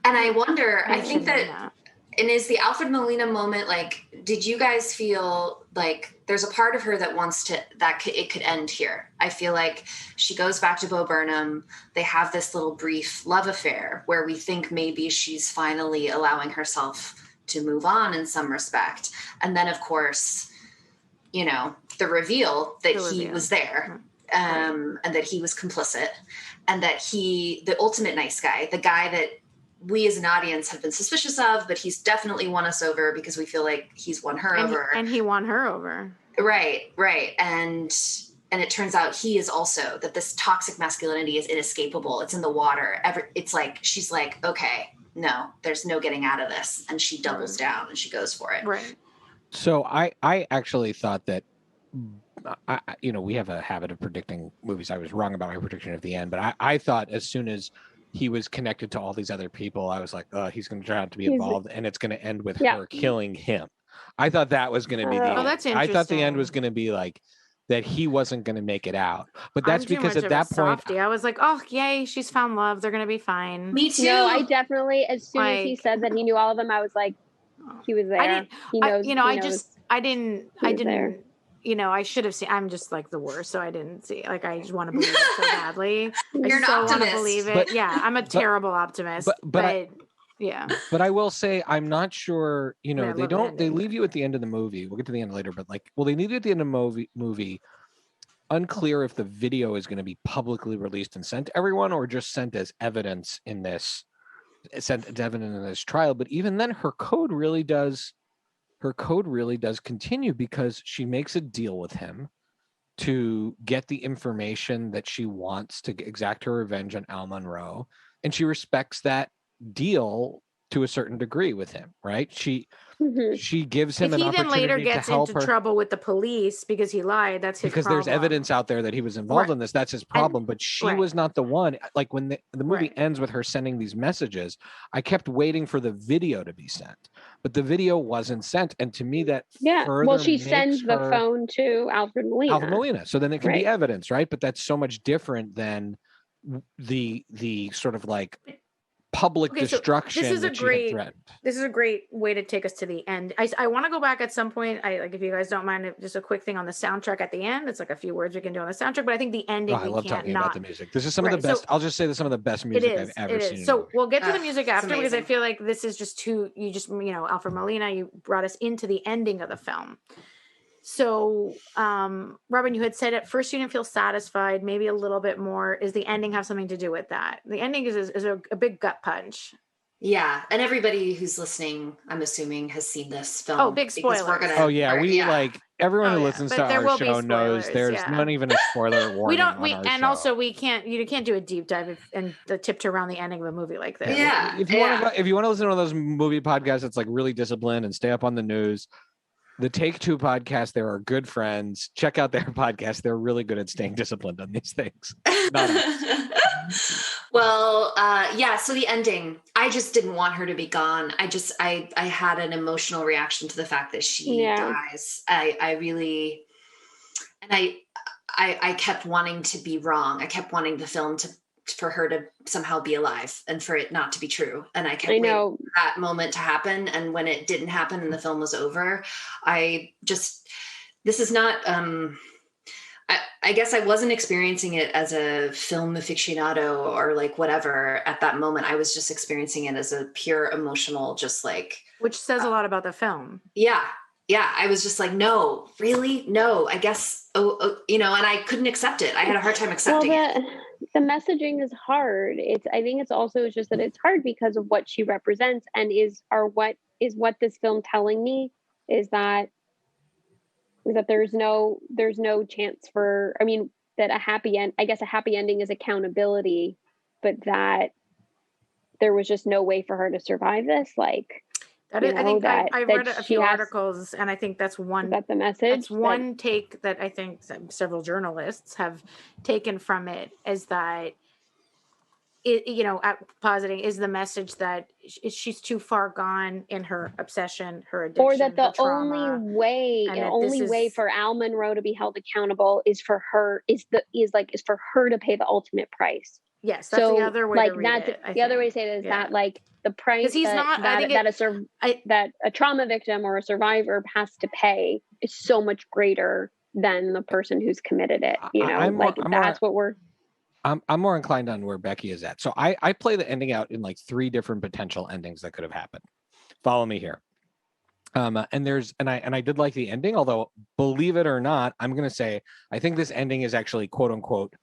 And I wonder, I think that, and is the Alfred Molina moment, like, did you guys feel like there's a part of her that wants to, it could end here? I feel like she goes back to Bo Burnham. They have this little brief love affair where we think maybe she's finally allowing herself to move on in some respect. And then, of course, you know, the reveal that he was there, and that he was complicit, and that the ultimate nice guy, the guy that we as an audience have been suspicious of, but he's definitely won us over because we feel like he's won her over. And he won her over. Right. And it turns out he is also, that this toxic masculinity is inescapable. It's in the water. It's like, she's like, okay, no, there's no getting out of this. And she doubles down and she goes for it. Right. So I actually thought that, we have a habit of predicting movies. I was wrong about my prediction at the end, but I thought as soon as he was connected to all these other people, I was like, he's going to turn out to be involved, and it's going to end with her killing him. I thought that was going to be the end. That's interesting. I thought the end was going to be like that he wasn't going to make it out. But that's because at that point, I was like, oh, yay, she's found love. They're going to be fine. Me too. No, I definitely, as soon as he said that he knew all of them, I was like, he was there. I didn't. I should have seen. I'm just like the worst, so I didn't see. Like, I just want to believe it so badly. You're I an so want to optimist. believe it. I'm a terrible optimist. But I will say I'm not sure. I love they the don't. They ending. leave you at the end of the movie. We'll get to the end later, but they leave you at the end of the movie. Unclear if the video is going to be publicly released and sent to everyone, or just sent as evidence in this. Sent as evidence in this trial. But even then, her code really does continue, because she makes a deal with him to get the information that she wants to exact her revenge on Al Monroe, and she respects that deal to a certain degree with him, right? She gives him if an he then later opportunity to gets help into her, trouble with the police because he lied, that's his because problem. there's evidence out there that he was involved Right. in this. That's his problem. But she was not the one. Like, when the movie Right. ends with her sending these messages, I kept waiting for the video to be sent, but the video wasn't sent. And to me, that she sends the phone to Alfred Molina. So then it can be evidence, right? But that's so much different than the sort of like public destruction that she had threatened. This is a great way to take us to the end. I want to go back at some point. If you guys don't mind, just a quick thing on the soundtrack at the end. It's like a few words we can do on the soundtrack, but I think the ending. I love talking about the music. This is some of the best. I'll just say this: some of the best music I've ever seen. So we'll get to the music after, because I feel like this is just too. Alfred Molina, you brought us into the ending of the film. So, Robin, you had said at first you didn't feel satisfied, maybe a little bit more. Is the ending have something to do with that? The ending is a big gut punch. Yeah. And everybody who's listening, I'm assuming, has seen this film. Oh, big spoilers. Everyone who listens to our show knows there's not even a spoiler warning. You can't do a deep dive and the tiptoe around the ending of a movie like this. Yeah. If you want to listen to one of those movie podcasts that's like really disciplined and stay up on the news, the Take Two podcast, there are good friends. Check out their podcast. They're really good at staying disciplined on these things. Well, so the ending, I just didn't want her to be gone. I had an emotional reaction to the fact that she dies. I really, and I kept wanting to be wrong. I kept wanting the film for her to somehow be alive and for it not to be true. And I kept waiting for that moment to happen. And when it didn't happen and the film was over, this is not, I guess I wasn't experiencing it as a film aficionado or like whatever at that moment. I was just experiencing it as a pure emotional, just like, which says a lot about the film. Yeah. Yeah. I was just like, no, really? No, I guess, and I couldn't accept it. I had a hard time accepting it. The messaging is hard. I think it's also just that it's hard because of what she represents, and what this film telling me is that there's no chance for, that a happy end, I guess a happy ending is accountability, but that there was just no way for her to survive this. Like, I think I read a few articles, and I think that's one. That's the message. That's one take that I think several journalists have taken from it, is that positing is the message that she's too far gone in her obsession, her addiction, or that the trauma, only way for Al Monroe to be held accountable is for her for her to pay the ultimate price. Yes, that's the other way to read it. The other way to say it is that like the price that a trauma victim or a survivor has to pay is so much greater than the person who's committed it. I'm more inclined on where Becky is at. So I play the ending out in like 3 different potential endings that could have happened. Follow me here. And I did like the ending, although believe it or not, I'm going to say, I think this ending is actually quote unquote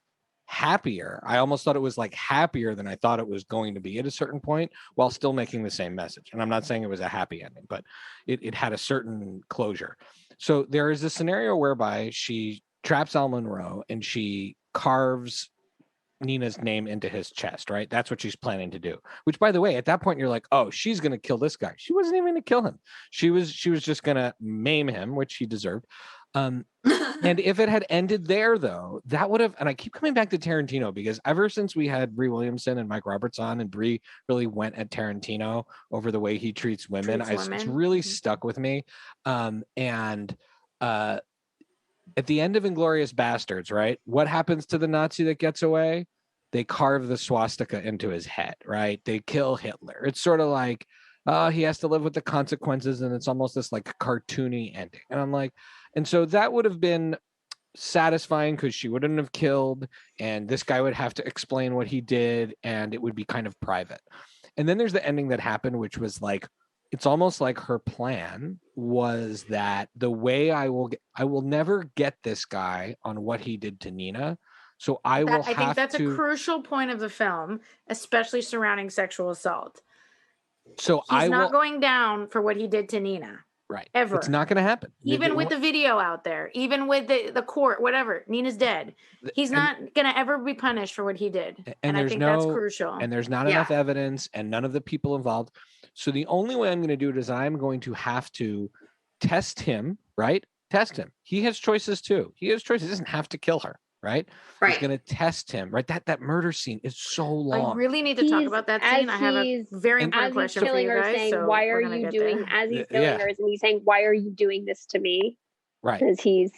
happier. I almost thought it was like happier than I thought it was going to be at a certain point, while still making the same message. And I'm not saying it was a happy ending, but it had a certain closure. So there is a scenario whereby she traps Al Monroe and she carves Nina's name into his chest, right? That's what she's planning to do. Which, by the way, at that point, you're like, oh, she's going to kill this guy. She wasn't even going to kill him. She was just going to maim him, which he deserved. And if it had ended there, though, that would have, and I keep coming back to Tarantino, because ever since we had Brie Williamson and Mike Roberts on, and Brie really went at Tarantino over the way he treats women, it's really stuck with me. At the end of Inglourious Bastards, right? What happens to the Nazi that gets away? They carve the swastika into his head, right? They kill Hitler. It's sort of like, he has to live with the consequences, and it's almost this like cartoony ending. And I'm like, And so that would have been satisfying because she wouldn't have killed, and this guy would have to explain what he did, and it would be kind of private. And then there's the ending that happened, which was like, it's almost like her plan was that the way I will never get this guy on what he did to Nina. So I think that's a crucial point of the film, especially surrounding sexual assault. So he's not going down for what he did to Nina. Right. Ever. It's not going to happen. Even with the video out there, even with the court, whatever, Nina's dead. He's not going to ever be punished for what he did. And I think that's crucial. And there's not enough evidence and none of the people involved. So the only way I'm going to do it is I'm going to have to test him, right? Test him. He has choices too. He doesn't have to kill her. Right. He's going to test him. Right. That murder scene is so long. I really need to talk about that scene. I have a very important question for you guys. Saying, why are you doing, as he's killing her, and he's saying, why are you doing this to me? Right. As he's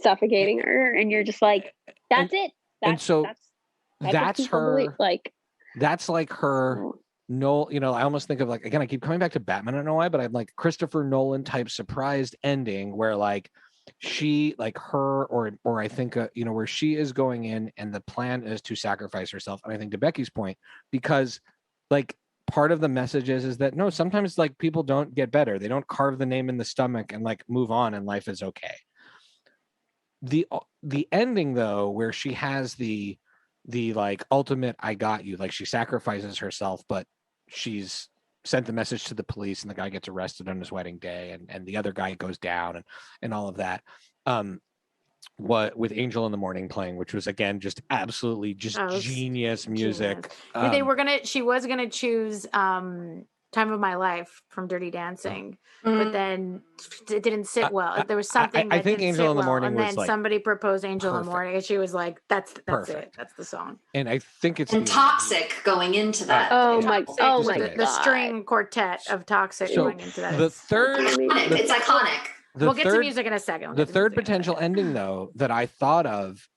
suffocating her. And you're just like, that's it. That's her. That's like her. No, I almost think of like, again, I keep coming back to Batman. I don't know why, but I'm like Christopher Nolan type surprised ending where like, she like her or I think where she is going in and the plan is to sacrifice herself. And I think to Becky's point, because like part of the message is that no, sometimes like people don't get better. They don't carve the name in the stomach and like move on and life is okay. The ending though, where she has the like ultimate I got you, like she sacrifices herself, but she's sent the message to the police and the guy gets arrested on his wedding day and the other guy goes down and all of that. What with Angel in the Morning playing, which was again just absolutely just genius music. She was gonna choose Time of My Life from Dirty Dancing, but then it didn't sit well. There was something I think Angel in the Morning and was then like somebody proposed Angel perfect. in the Morning and she was like, that's perfect. it. That's the song. And I think it's Toxic going into that. Oh my God. The string quartet of Toxic going into that. It's iconic. We'll get to music in a second. The third potential ending though that I thought of,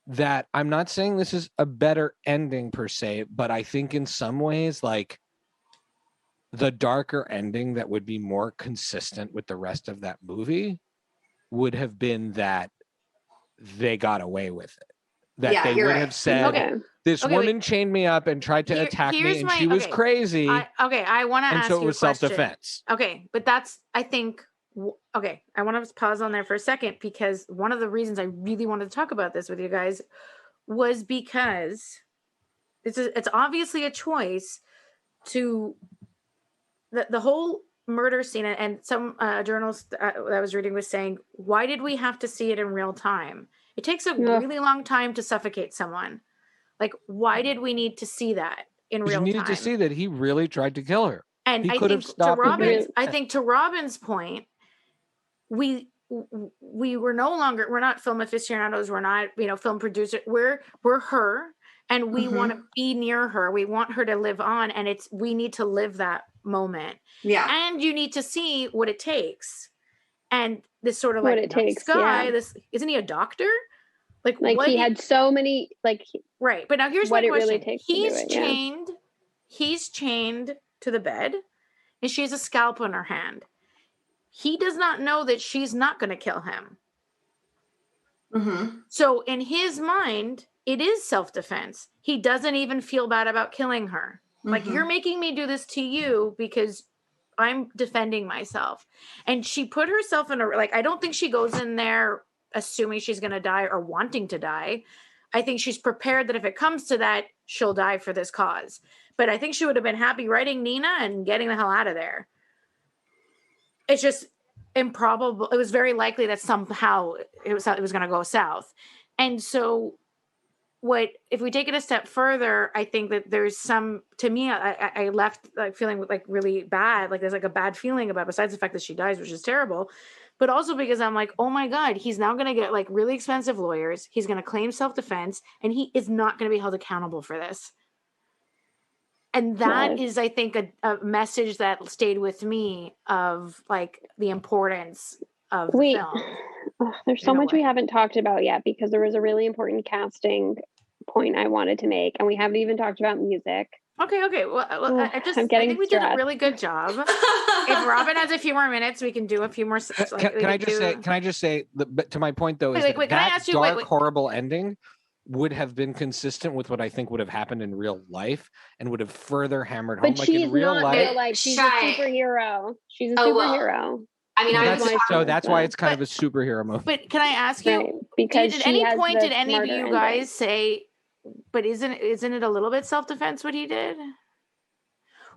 that I'm not saying this is a better ending per se, but I think in some ways like the darker ending that would be more consistent with the rest of that movie would have been that they got away with it. That they would have said, this woman chained me up and tried to attack me and she was crazy. I want to ask you a question. And so it was self-defense. Okay, but that's, I think, I want to pause on there for a second because one of the reasons I really wanted to talk about this with you guys was because it's obviously a choice to the whole murder scene, and some journalist that I was reading was saying, why did we have to see it in real time? It takes a really long time to suffocate someone. Like, why did we need to see that in real time? You needed to see that he really tried to kill her. And I think to Robin's point, we were we're not film aficionados, we're not, film producers. We're her, and we want to be near her. We want her to live on, and we need to live that moment. Yeah. And you need to see what it takes. And this sort of this isn't he a doctor? Like he had so many right. But now here's my question. Really takes He's chained to the bed and she has a scalpel in her hand. He does not know that she's not going to kill him. Mm-hmm. So in his mind, it is self-defense. He doesn't even feel bad about killing her. Like, you're making me do this to you because I'm defending myself. And she put herself in I don't think she goes in there assuming she's going to die or wanting to die. I think she's prepared that if it comes to that, she'll die for this cause. But I think she would have been happy writing Nina and getting the hell out of there. It's just improbable. It was very likely that somehow it was going to go south. And so if we take it a step further, I think that there's to me, I left feeling really bad. Like there's a bad feeling about, besides the fact that she dies, which is terrible, but also because I'm like, oh my God, he's now going to get really expensive lawyers. He's going to claim self-defense and he is not going to be held accountable for this. And that is, I think, a message that stayed with me of the importance of the film. There's so much we haven't talked about yet because there was a really important casting point I wanted to make, and we haven't even talked about music. Okay. Well, I I'm getting think we did a stressed. really good job. If Robin has a few more minutes, we can do a few more. Can I just say, but to my point though, is wait, that can I ask you, dark, horrible ending would have been consistent with what I think would have happened in real life and would have further hammered home. But Like she's in real not life, real life. She's a Shy. superhero. She's a Oh, superhero. I mean, that's why it's kind of a superhero movie. But can I ask you, Right, because at she any has point the did any of smarter you ending. guys say, but isn't it a little bit self-defense what he did?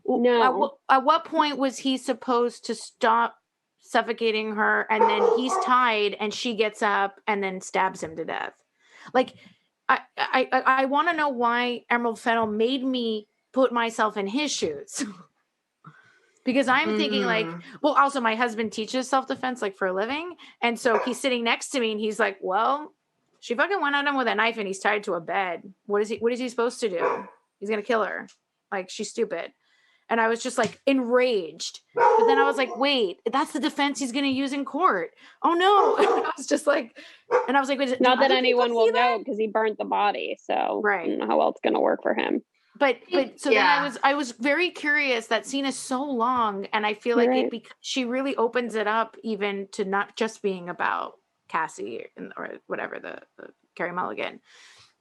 No. At what point was he supposed to stop suffocating her, and then he's tied and she gets up and then stabs him to death? Like, I want to know why Emerald Fennell made me put myself in his shoes. Because I'm thinking like, well, also my husband teaches self-defense like for a living. And so he's sitting next to me and he's like, well, she fucking went at him with a knife and he's tied to a bed. What is he supposed to do? He's going to kill her. Like, she's stupid. And I was just like enraged. But then I was like, wait, that's the defense he's going to use in court. Oh no. And I was just like, wait, not that anyone will know because he burnt the body. So right. I don't know how well it's going to work for him. But so then I was very curious. That scene is so long, and I feel like she really opens it up even to not just being about Cassie or whatever the Carey Mulligan.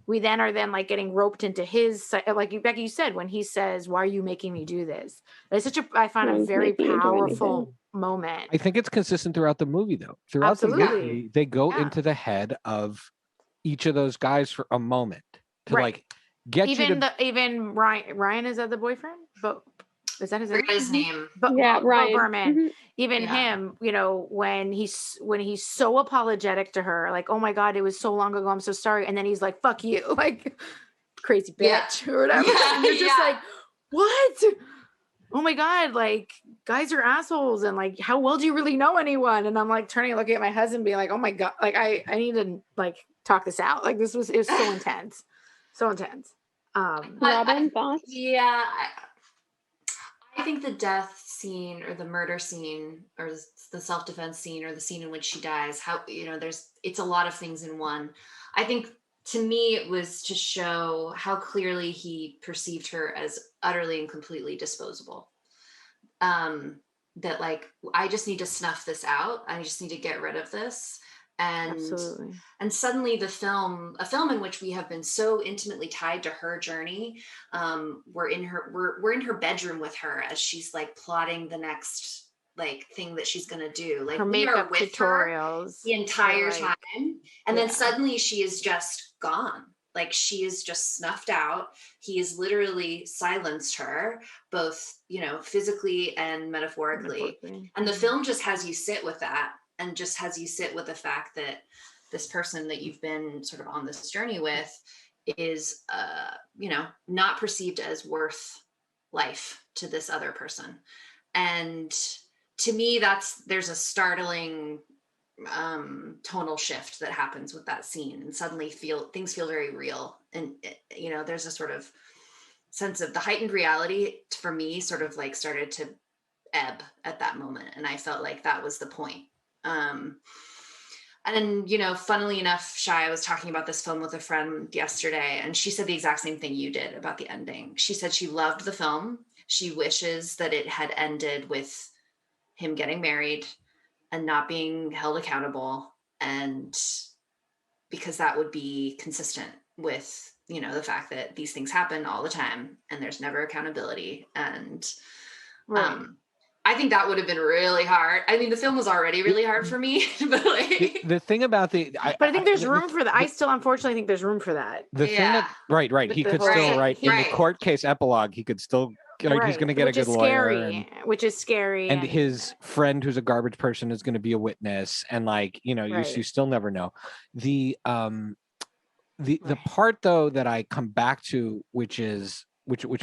We then are like getting roped into his, like Becky, you said, when he says, "Why are you making me do this?" It's I find a very powerful moment. I think it's consistent throughout the movie, though. Throughout the movie, they go into the head of each of those guys for a moment to like. Even Ryan is that the boyfriend? But is that his name? Ryan. Bo Berman. Mm-hmm. Even him, when he's so apologetic to her, like, oh my God, it was so long ago, I'm so sorry, and then he's like, fuck you, like crazy bitch or whatever. And you're just like, what? Oh my God, like guys are assholes, and like, how well do you really know anyone? And I'm like turning and looking at my husband, being like, oh my God, like I need to like talk this out. Like it was so intense. So intense. Robin, thoughts? Yeah, I think the death scene or the murder scene or the self-defense scene or the scene in which she dies, it's a lot of things in one. I think to me it was to show how clearly he perceived her as utterly and completely disposable. That like, I just need to snuff this out. I just need to get rid of this. And suddenly a film in which we have been so intimately tied to her journey, we're in her bedroom with her as she's like plotting the next like thing that she's gonna do, like her makeup tutorials the entire time, and then suddenly she is just gone. Like she is just snuffed out. He has literally silenced her, both physically and metaphorically. And the film just has you sit with that. And just has you sit with the fact that this person that you've been sort of on this journey with is, not perceived as worth life to this other person. And to me, there's a startling tonal shift that happens with that scene, and suddenly things feel very real. And, there's a sort of sense of the heightened reality for me sort of like started to ebb at that moment. And I felt like that was the point. And funnily enough, Shai, I was talking about this film with a friend yesterday, and she said the exact same thing you did about the ending. She said she loved the film. She wishes that it had ended with him getting married and not being held accountable, and because that would be consistent with, the fact that these things happen all the time and there's never accountability. And, I think that would have been really hard. I mean, the film was already really hard for me, but like the thing about but I think there's room for that. I still unfortunately think there's room for that. The thing that right. He could still in the court case epilogue, he could still he's going to get a good lawyer, which is scary. And his friend who's a garbage person is going to be a witness, and like, you still never know. The part though that I come back to, which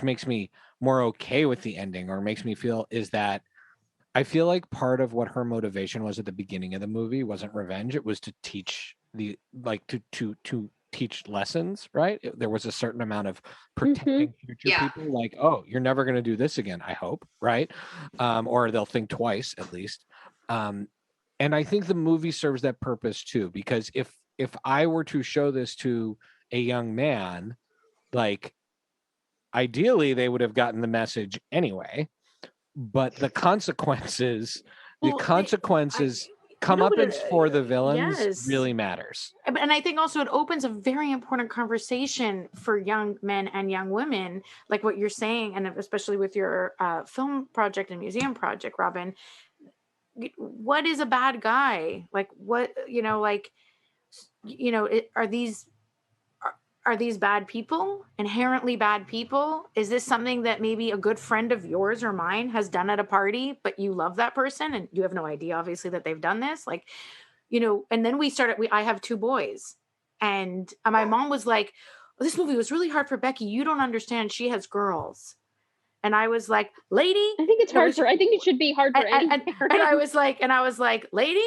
makes me more okay with the ending, or makes me feel, is that I feel like part of what her motivation was at the beginning of the movie wasn't revenge. It was to teach to teach lessons, right? There was a certain amount of protecting future people, like, oh, you're never going to do this again, I hope, right? Or they'll think twice at least. And I think the movie serves that purpose too, because if I were to show this to a young man, like, ideally they would have gotten the message anyway, but the consequences comeuppance for the villains really matters. And I think also it opens a very important conversation for young men and young women, like what you're saying, and especially with your film project and museum project, Robin. What is a bad guy? Like what, are these bad people, inherently bad people? Is this something that maybe a good friend of yours or mine has done at a party, but you love that person and you have no idea, obviously, that they've done this? Like, and then I have 2 boys, and my mom was like, oh, this movie was really hard for Becky. You don't understand. She has girls. And I was like, lady, I think I think it should be hard for any parent. And I was like, lady,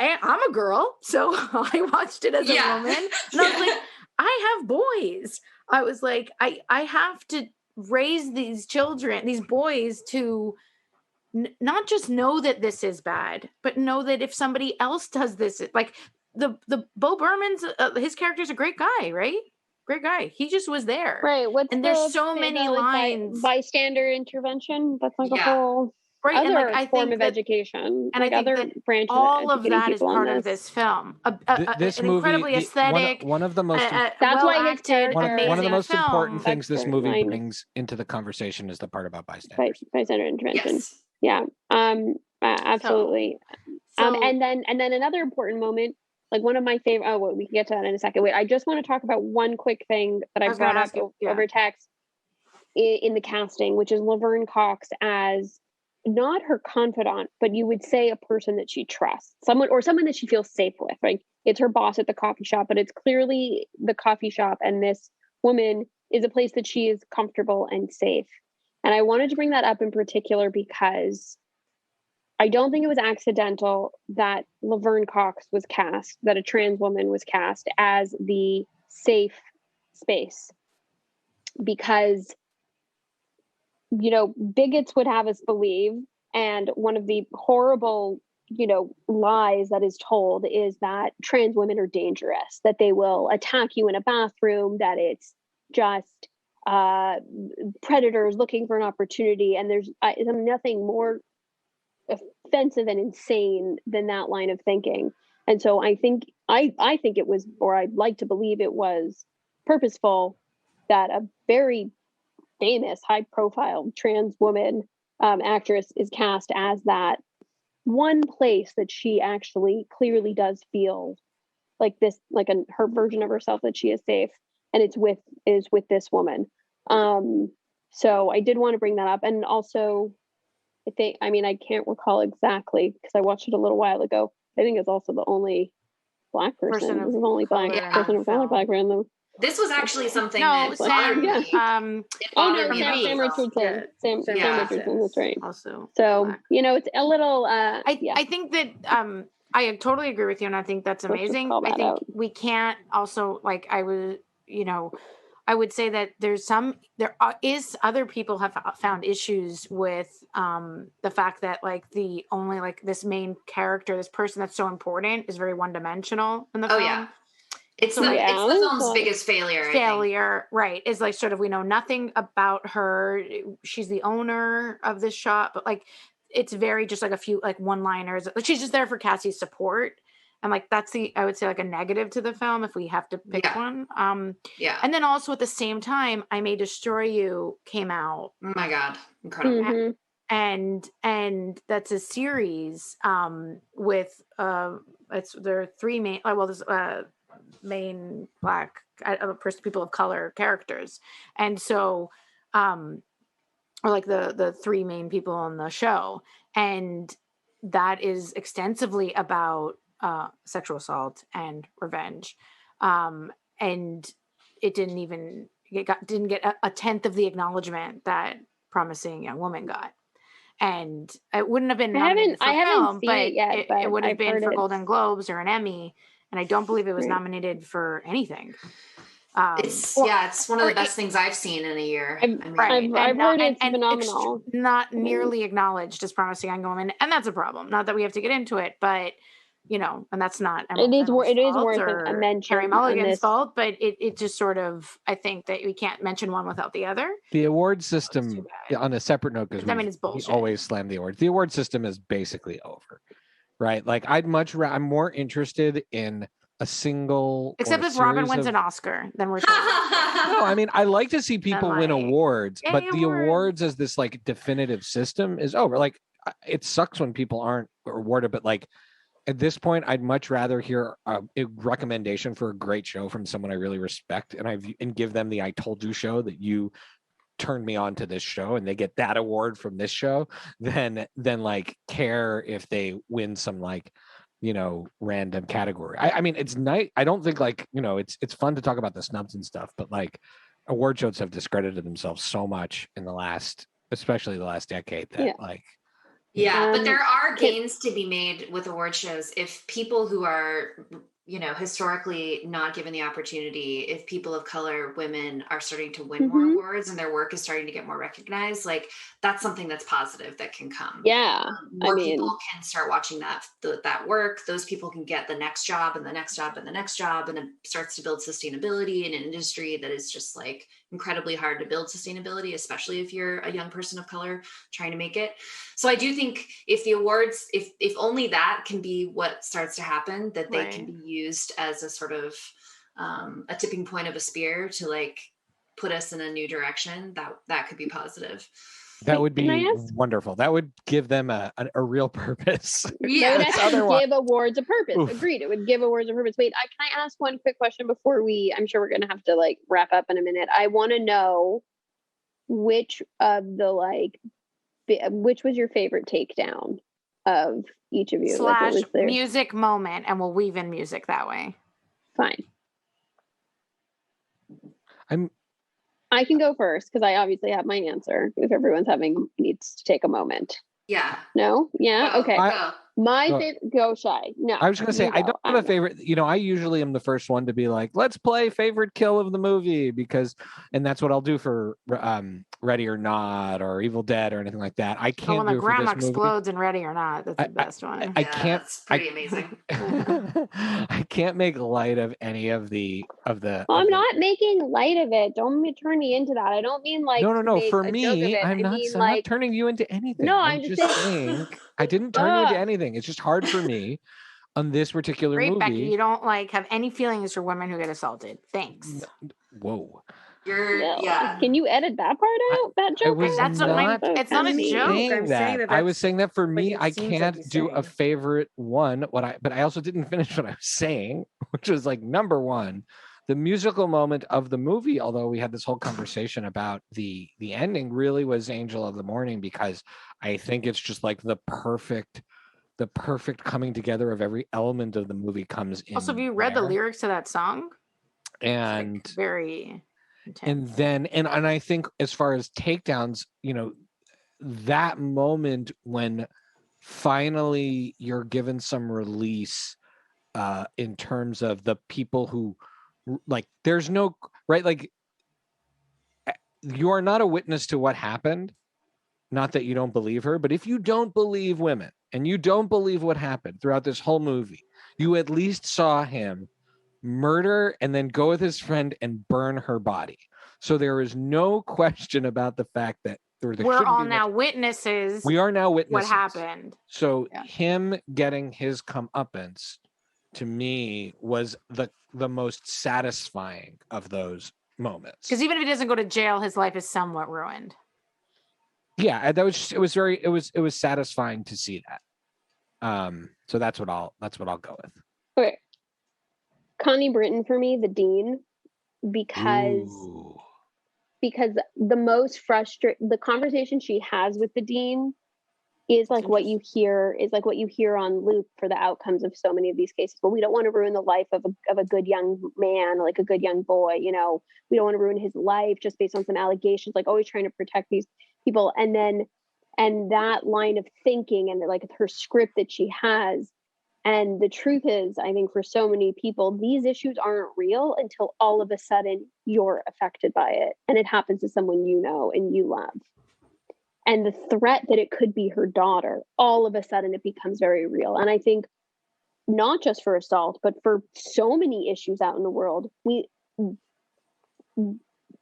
I'm a girl. So I watched it as a woman. And I was like, I have boys. I was like, I have to raise these children, these boys, to not just know that this is bad, but know that if somebody else does this, like the Bo Berman's, his character's a great guy, right? Great guy. He just was there. Right. There's so many lines. Bystander intervention. That's like a whole other form of education. And like I think other branches. All of that is part of this film. This movie, incredibly aesthetic. One of the most. That's why his character. One of the most important things this movie brings into the conversation is the part about bystanders. Bystander intervention. Yes. Yeah. Absolutely. And then another important moment. Like one of my favorite, we can get to that in a second. Wait, I just want to talk about one quick thing that I brought up over text in the casting, which is Laverne Cox as not her confidant, but you would say a person that she trusts, someone that she feels safe with. Right? It's her boss at the coffee shop, but it's clearly the coffee shop, and this woman is a place that she is comfortable and safe. And I wanted to bring that up in particular because I don't think it was accidental that Laverne Cox was cast, that a trans woman was cast as the safe space. Because, bigots would have us believe, and one of the horrible, lies that is told is that trans women are dangerous, that they will attack you in a bathroom, that it's just predators looking for an opportunity. And there's nothing more offensive and insane than that line of thinking. And so I think it was, or I'd like to believe it was purposeful, that a very famous, high profile trans woman actress is cast as that one place that she actually clearly does feel like this, like her version of herself, that she is safe, and is with this woman. So I did want to bring that up. And also, I can't recall exactly because I watched it a little while ago. I think it's also the only Black person. This is the only Black person of color Black person. This was actually something that bothered me. Sam Richardson. Sam Richardson. That's right. Also, so Black. It's a little. I think that I totally agree with you, and I think that's amazing. I think we can't also I would say that there is other people have found issues with the fact that the only this main character, this person that's so important, is very one-dimensional in the film. Yeah. It's the film's biggest failure. Right? Is sort of, we know nothing about her. She's the owner of this shop, but it's very just a few one-liners. She's just there for Cassie's support. And that's I would say a negative to the film if we have to pick one. And then also at the same time, I May Destroy You came out. Oh my God. Incredible. Mm-hmm. And that's a series with there are 3 main, there's main Black people of color characters. And so or the 3 main people on the show. And that is extensively about sexual assault and revenge, and it didn't get a tenth of the acknowledgement that Promising Young Woman got, and it wouldn't have been nominated for film, but it would have been for Golden Globes or an Emmy, and I don't believe it was nominated for anything. It's one of the best things I've seen in a year. I've heard it's phenomenal. Not nearly acknowledged as Promising Young Woman, and that's a problem. Not that we have to get into it, but and that's not It is worth or a mention Carey on Mulligan's this. fault, but it just sort of, I think that we can't mention one without the other. The award system, on a separate note, because it's we bullshit. always slam the awards. The award system is basically over, right? Like I'm more interested in a single, except if Robin wins an Oscar, then we're totally no, I mean, I like to see people win awards, but the awards as this like definitive system is over. Like it sucks when people aren't awarded, but like at this point, I'd much rather hear a recommendation for a great show from someone I really respect, and give them the "I told you" show that you turned me on to this show, and they get that award from this show, than like care if they win some like random category. I mean, it's nice. I don't think like it's fun to talk about the snubs and stuff, but like award shows have discredited themselves so much in especially the last decade that but there are gains to be made with award shows if people who are historically not given the opportunity, if people of color, women are starting to win more awards and their work is starting to get more recognized, like that's something that's positive that can come. More people can start watching that work. Those people can get the next job and the next job and the next job, and it starts to build sustainability in an industry that is just like incredibly hard to build sustainability, especially if you're a young person of color trying to make it. So I do think if the awards, if only that can be what starts to happen, that they can be used as a sort of a tipping point of a spear to like put us in a new direction, that could be positive. That would be wonderful. That would give them a real purpose. Yeah, it would actually give awards a purpose. Oof. Agreed. It would give awards a purpose. Wait, can I ask one quick question before I'm sure we're going to have to like wrap up in a minute. I want to know which of the which was your favorite takedown of each of you? / music moment, and we'll weave in music that way. Fine. I can go first because I obviously have my answer. If everyone's needs to take a moment. Yeah. No? Yeah? Go, okay. My favorite, go Shy. No. I was going to say, I don't have a favorite. I usually am the first one to be like, let's play favorite kill of the movie and that's what I'll do for Ready or Not or Evil Dead or anything like that. I can't when do the grandma explodes movie. in Ready or Not. That's the best one. I can't. It's pretty amazing. I can't make light of any of the. Well, I'm not making light of it. Don't turn me into that. I don't mean like. No. For me, I'm not turning you into anything. No, I'm just saying. I didn't turn you into anything. It's just hard for me on this particular movie. Becky, you don't have any feelings for women who get assaulted. Thanks. Whoa. Can you edit that part out? That joke? It's not a joke. I'm saying that. I was saying that for me, I can't do a favorite one. But I also didn't finish what I was saying, which was like number one, the musical moment of the movie. Although we had this whole conversation about the ending, really was Angel of the Morning, because I think it's just like the perfect coming together of every element of the movie comes in. Also, have you read the lyrics to that song? And very intense. And then I think as far as takedowns, that moment when finally you're given some release in terms of the people who there's no you are not a witness to what happened. Not that you don't believe her, but if you don't believe women and you don't believe what happened throughout this whole movie, you at least saw him murder and then go with his friend and burn her body. So there is no question about the fact that we're all now witnesses. We are now witnesses. What happened? So him getting his comeuppance, to me, was the most satisfying of those moments. Because even if he doesn't go to jail, his life is somewhat ruined. Yeah, it was satisfying to see that. So that's what I'll go with. Okay. Connie Britton for me, the dean, because the conversation she has with the dean is like what you hear on loop for the outcomes of so many of these cases. But we don't want to ruin the life of a good young man, like a good young boy. We don't want to ruin his life just based on some allegations, like always trying to protect these people. And that line of thinking and like her script that she has. And the truth is, I think for so many people, these issues aren't real until all of a sudden you're affected by it. And it happens to someone you know and you love. And the threat that it could be her daughter, all of a sudden it becomes very real. And I think not just for assault, but for so many issues out in the world.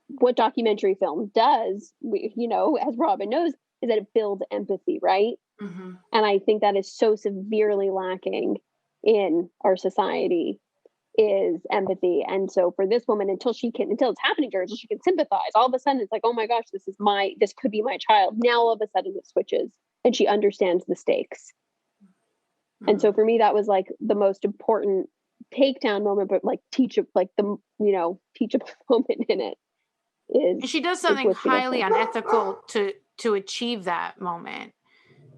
What documentary film does, as Robin knows, is that it builds empathy, right? Mm-hmm. And I think that is so severely lacking in our society, is empathy. And so for this woman, until it's happening to her, until she can sympathize, all of a sudden it's like, oh my gosh, this could be my child. Now all of a sudden it switches and she understands the stakes. Mm-hmm. And so for me, that was like the most important takedown moment, but like teachable moment in it is. And she does something highly unethical to achieve that moment.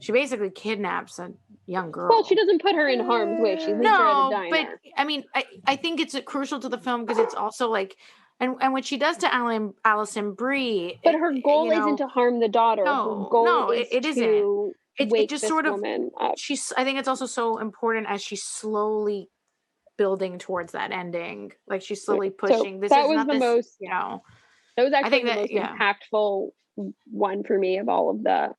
She basically kidnaps a young girl. Well, she doesn't put her in harm's way. She leaves her at a diner. But I mean, I think it's crucial to the film because it's also like, and what she does to Allison Brie. But her goal isn't to harm the daughter. Her goal it isn't. To wake just this sort of woman up. I think it's also so important as she's slowly building towards that ending. Like she's slowly pushing. So that was the most. That was actually the most impactful one for me of all of the.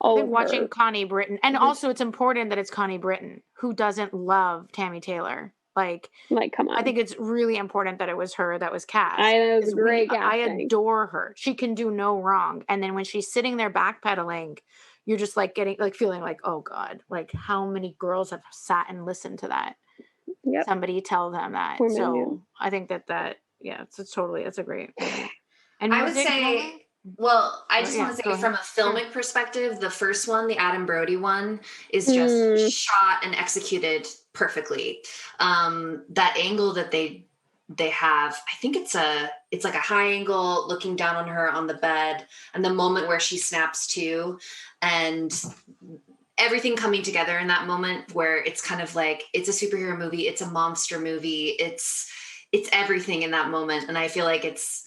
I think watching Connie Britton, and also it's important that it's Connie Britton, who doesn't love Tammy Taylor. Like, come on. I think it's really important that it was her that was cast. It was great casting. I adore her. She can do no wrong. And then when she's sitting there backpedaling, you're just like feeling like, oh God, like how many girls have sat and listened to that? Yep. Somebody tell them that. I think it's a great movie. And I would say. Well, I just want to say from a filmic perspective, the first one, the Adam Brody one, is just shot and executed perfectly. That angle that they have, I think it's like a high angle looking down on her on the bed, and the moment where she snaps to, and everything coming together in that moment where it's kind of like, it's a superhero movie, it's a monster movie, it's everything in that moment. And I feel like it's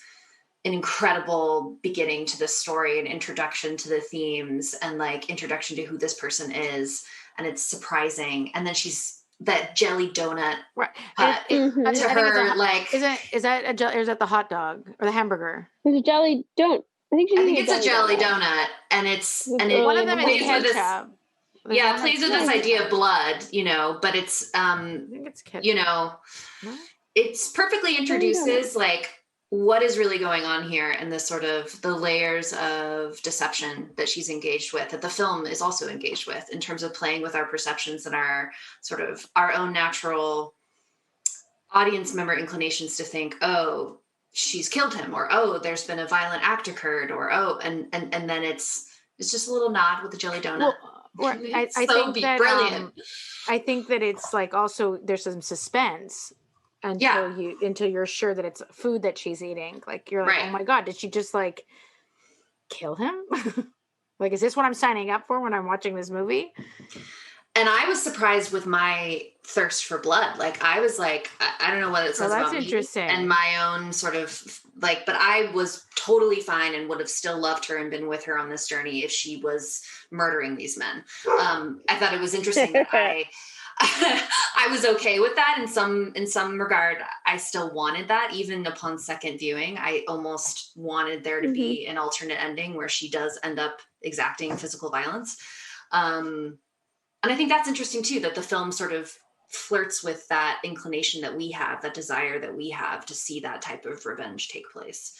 an incredible beginning to the story, an introduction to the themes, and like introduction to who this person is. And it's surprising. And then she's that jelly donut cut to her, like, is that the hot dog or the hamburger? There's a jelly donut. I think it's a jelly donut, and it's one of them is ketchup. It plays with this idea of blood, but it's I think it's ketchup. It's perfectly introduces like what is really going on here, and the sort of the layers of deception that she's engaged with, that the film is also engaged with, in terms of playing with our perceptions and our sort of our own natural audience member inclinations to think, oh, she's killed him, or oh, there's been a violent act occurred, or oh, and then it's just a little nod with the jelly donut. I think that brilliant. I think that it's like also there's some suspense until you're sure that it's food that she's eating. Like you're like, oh my God, did she just like kill him? Like, is this what I'm signing up for when I'm watching this movie? And I was surprised with my thirst for blood. Like I was like, I don't know what it says about me and my own sort of like, but I was totally fine and would have still loved her and been with her on this journey if she was murdering these men. I thought it was interesting that I was okay with that in some regard. I still wanted that even upon second viewing. I almost wanted there to be an alternate ending where she does end up exacting physical violence. And I think that's interesting too, that the film sort of flirts with that inclination that we have, that desire that we have to see that type of revenge take place.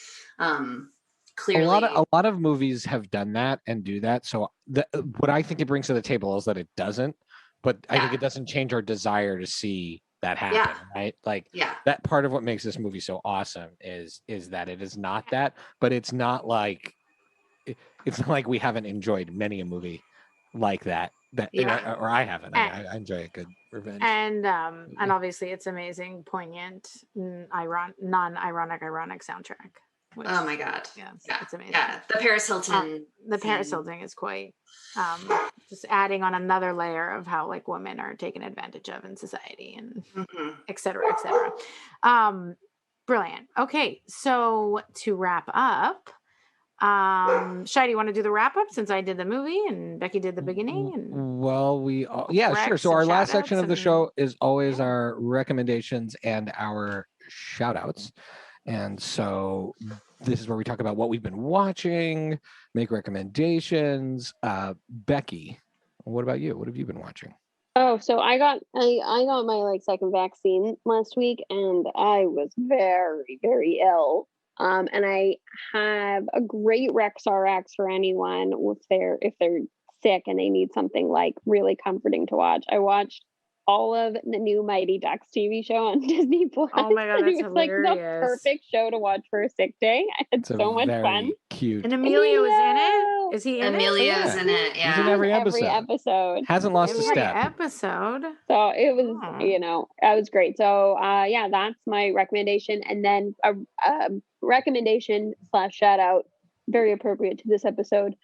Clearly, a lot of movies have done that and do that. So what I think it brings to the table is that it doesn't, but I think it doesn't change our desire to see that happen, right? Like that part of what makes this movie so awesome is that it is not that, but it's not like we haven't enjoyed many a movie like that. Or I haven't. I enjoy a good revenge. And obviously it's amazing, poignant, non-ironic soundtrack. Which, oh my God. Yeah, it's amazing. Yeah, the Paris Hilton. The Paris Hilton is quite just adding on another layer of how like women are taken advantage of in society and et cetera, et cetera. Brilliant. Okay, so to wrap up, Shai, do you want to do the wrap up since I did the movie and Becky did the beginning? And well, sure. So our last section of the show is always our recommendations and our shout outs. And so this is where we talk about what we've been watching, make recommendations. Becky, what about you? What have you been watching? Oh, so I got my like second vaccine last week, and I was very, very ill. And I have a great RexRx for anyone if they're sick and they need something like really comforting to watch. I watched all of the new Mighty Ducks TV show on Disney Plus. Oh my God, that's it was like the hilarious. perfect show to watch for a sick day. I had It's a so much very fun. cute. And Emilio is in it? Is he in Emilio's Yeah. in it. He's Yeah. in every Every episode. episode. Hasn't lost a Every step. episode. So it was, Oh. that was great. So yeah, that's my recommendation. And then a recommendation / shout out, very appropriate to this episode,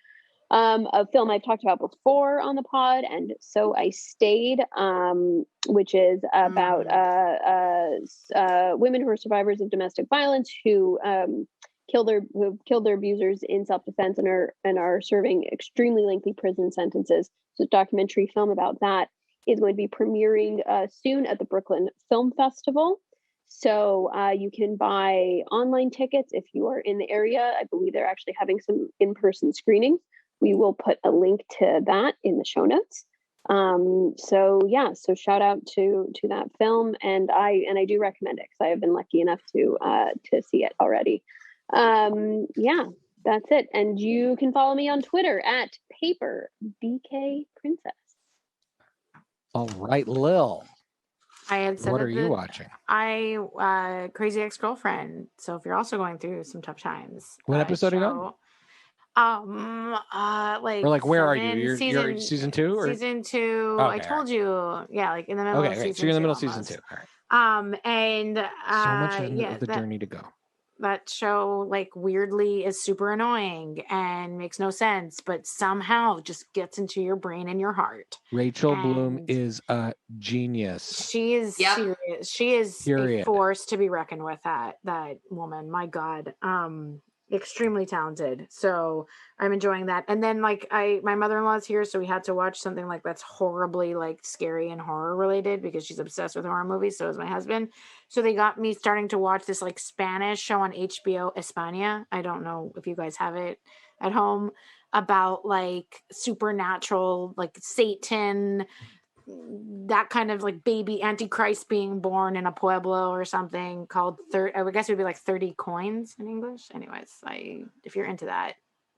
a film I've talked about before on the pod, and So I Stayed, which is about women who are survivors of domestic violence who killed their abusers in self-defense and are serving extremely lengthy prison sentences. So a documentary film about that is going to be premiering soon at the Brooklyn Film Festival. So you can buy online tickets if you are in the area. I believe they're actually having some in-person screenings. We will put a link to that in the show notes. So shout out to that film, and I do recommend it because I have been lucky enough to see it already. Yeah, that's it. And you can follow me on Twitter at PaperBKPrincess. All right, Lil. I had said What that are you watching? Crazy Ex-Girlfriend. So if you're also going through some tough times, What episode are you on? Like where are you? You're season 2 or season 2? Okay, I told you, yeah, like in the middle of season 2. So you're in the middle of season 2. All right. And So much of the journey to go. That show like weirdly is super annoying and makes no sense, but somehow just gets into your brain and your heart. Rachel Bloom is a genius. She is serious. She is a force to be reckoned with. That woman, my God, extremely talented. So I'm enjoying that. And then like my mother-in-law's here, so we had to watch something like that's horribly like scary and horror related because she's obsessed with horror movies. So is my husband. So they got me starting to watch this like Spanish show on HBO, España. I don't know if you guys have it at home, about like supernatural, like Satan, that kind of like baby Antichrist being born in a pueblo or something called I guess it would be like 30 coins in English. Anyways, if you're into that,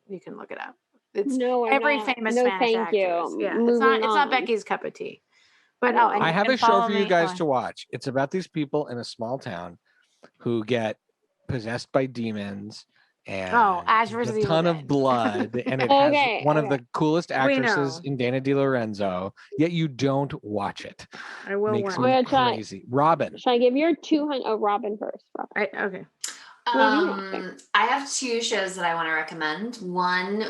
you can look it up. It's every famous Spanish actress. Yeah, it's not Becky's cup of tea. But I have a show for you guys to watch. It's about these people in a small town who get possessed by demons and Ash versus a ton of blood, and it has one of the coolest actresses in Dana DiLorenzo. Yet you don't watch it. I will. Makes me crazy. Robin, should I give your 200? Oh, Robin first. Robin. Okay. I have 2 shows that I want to recommend. One,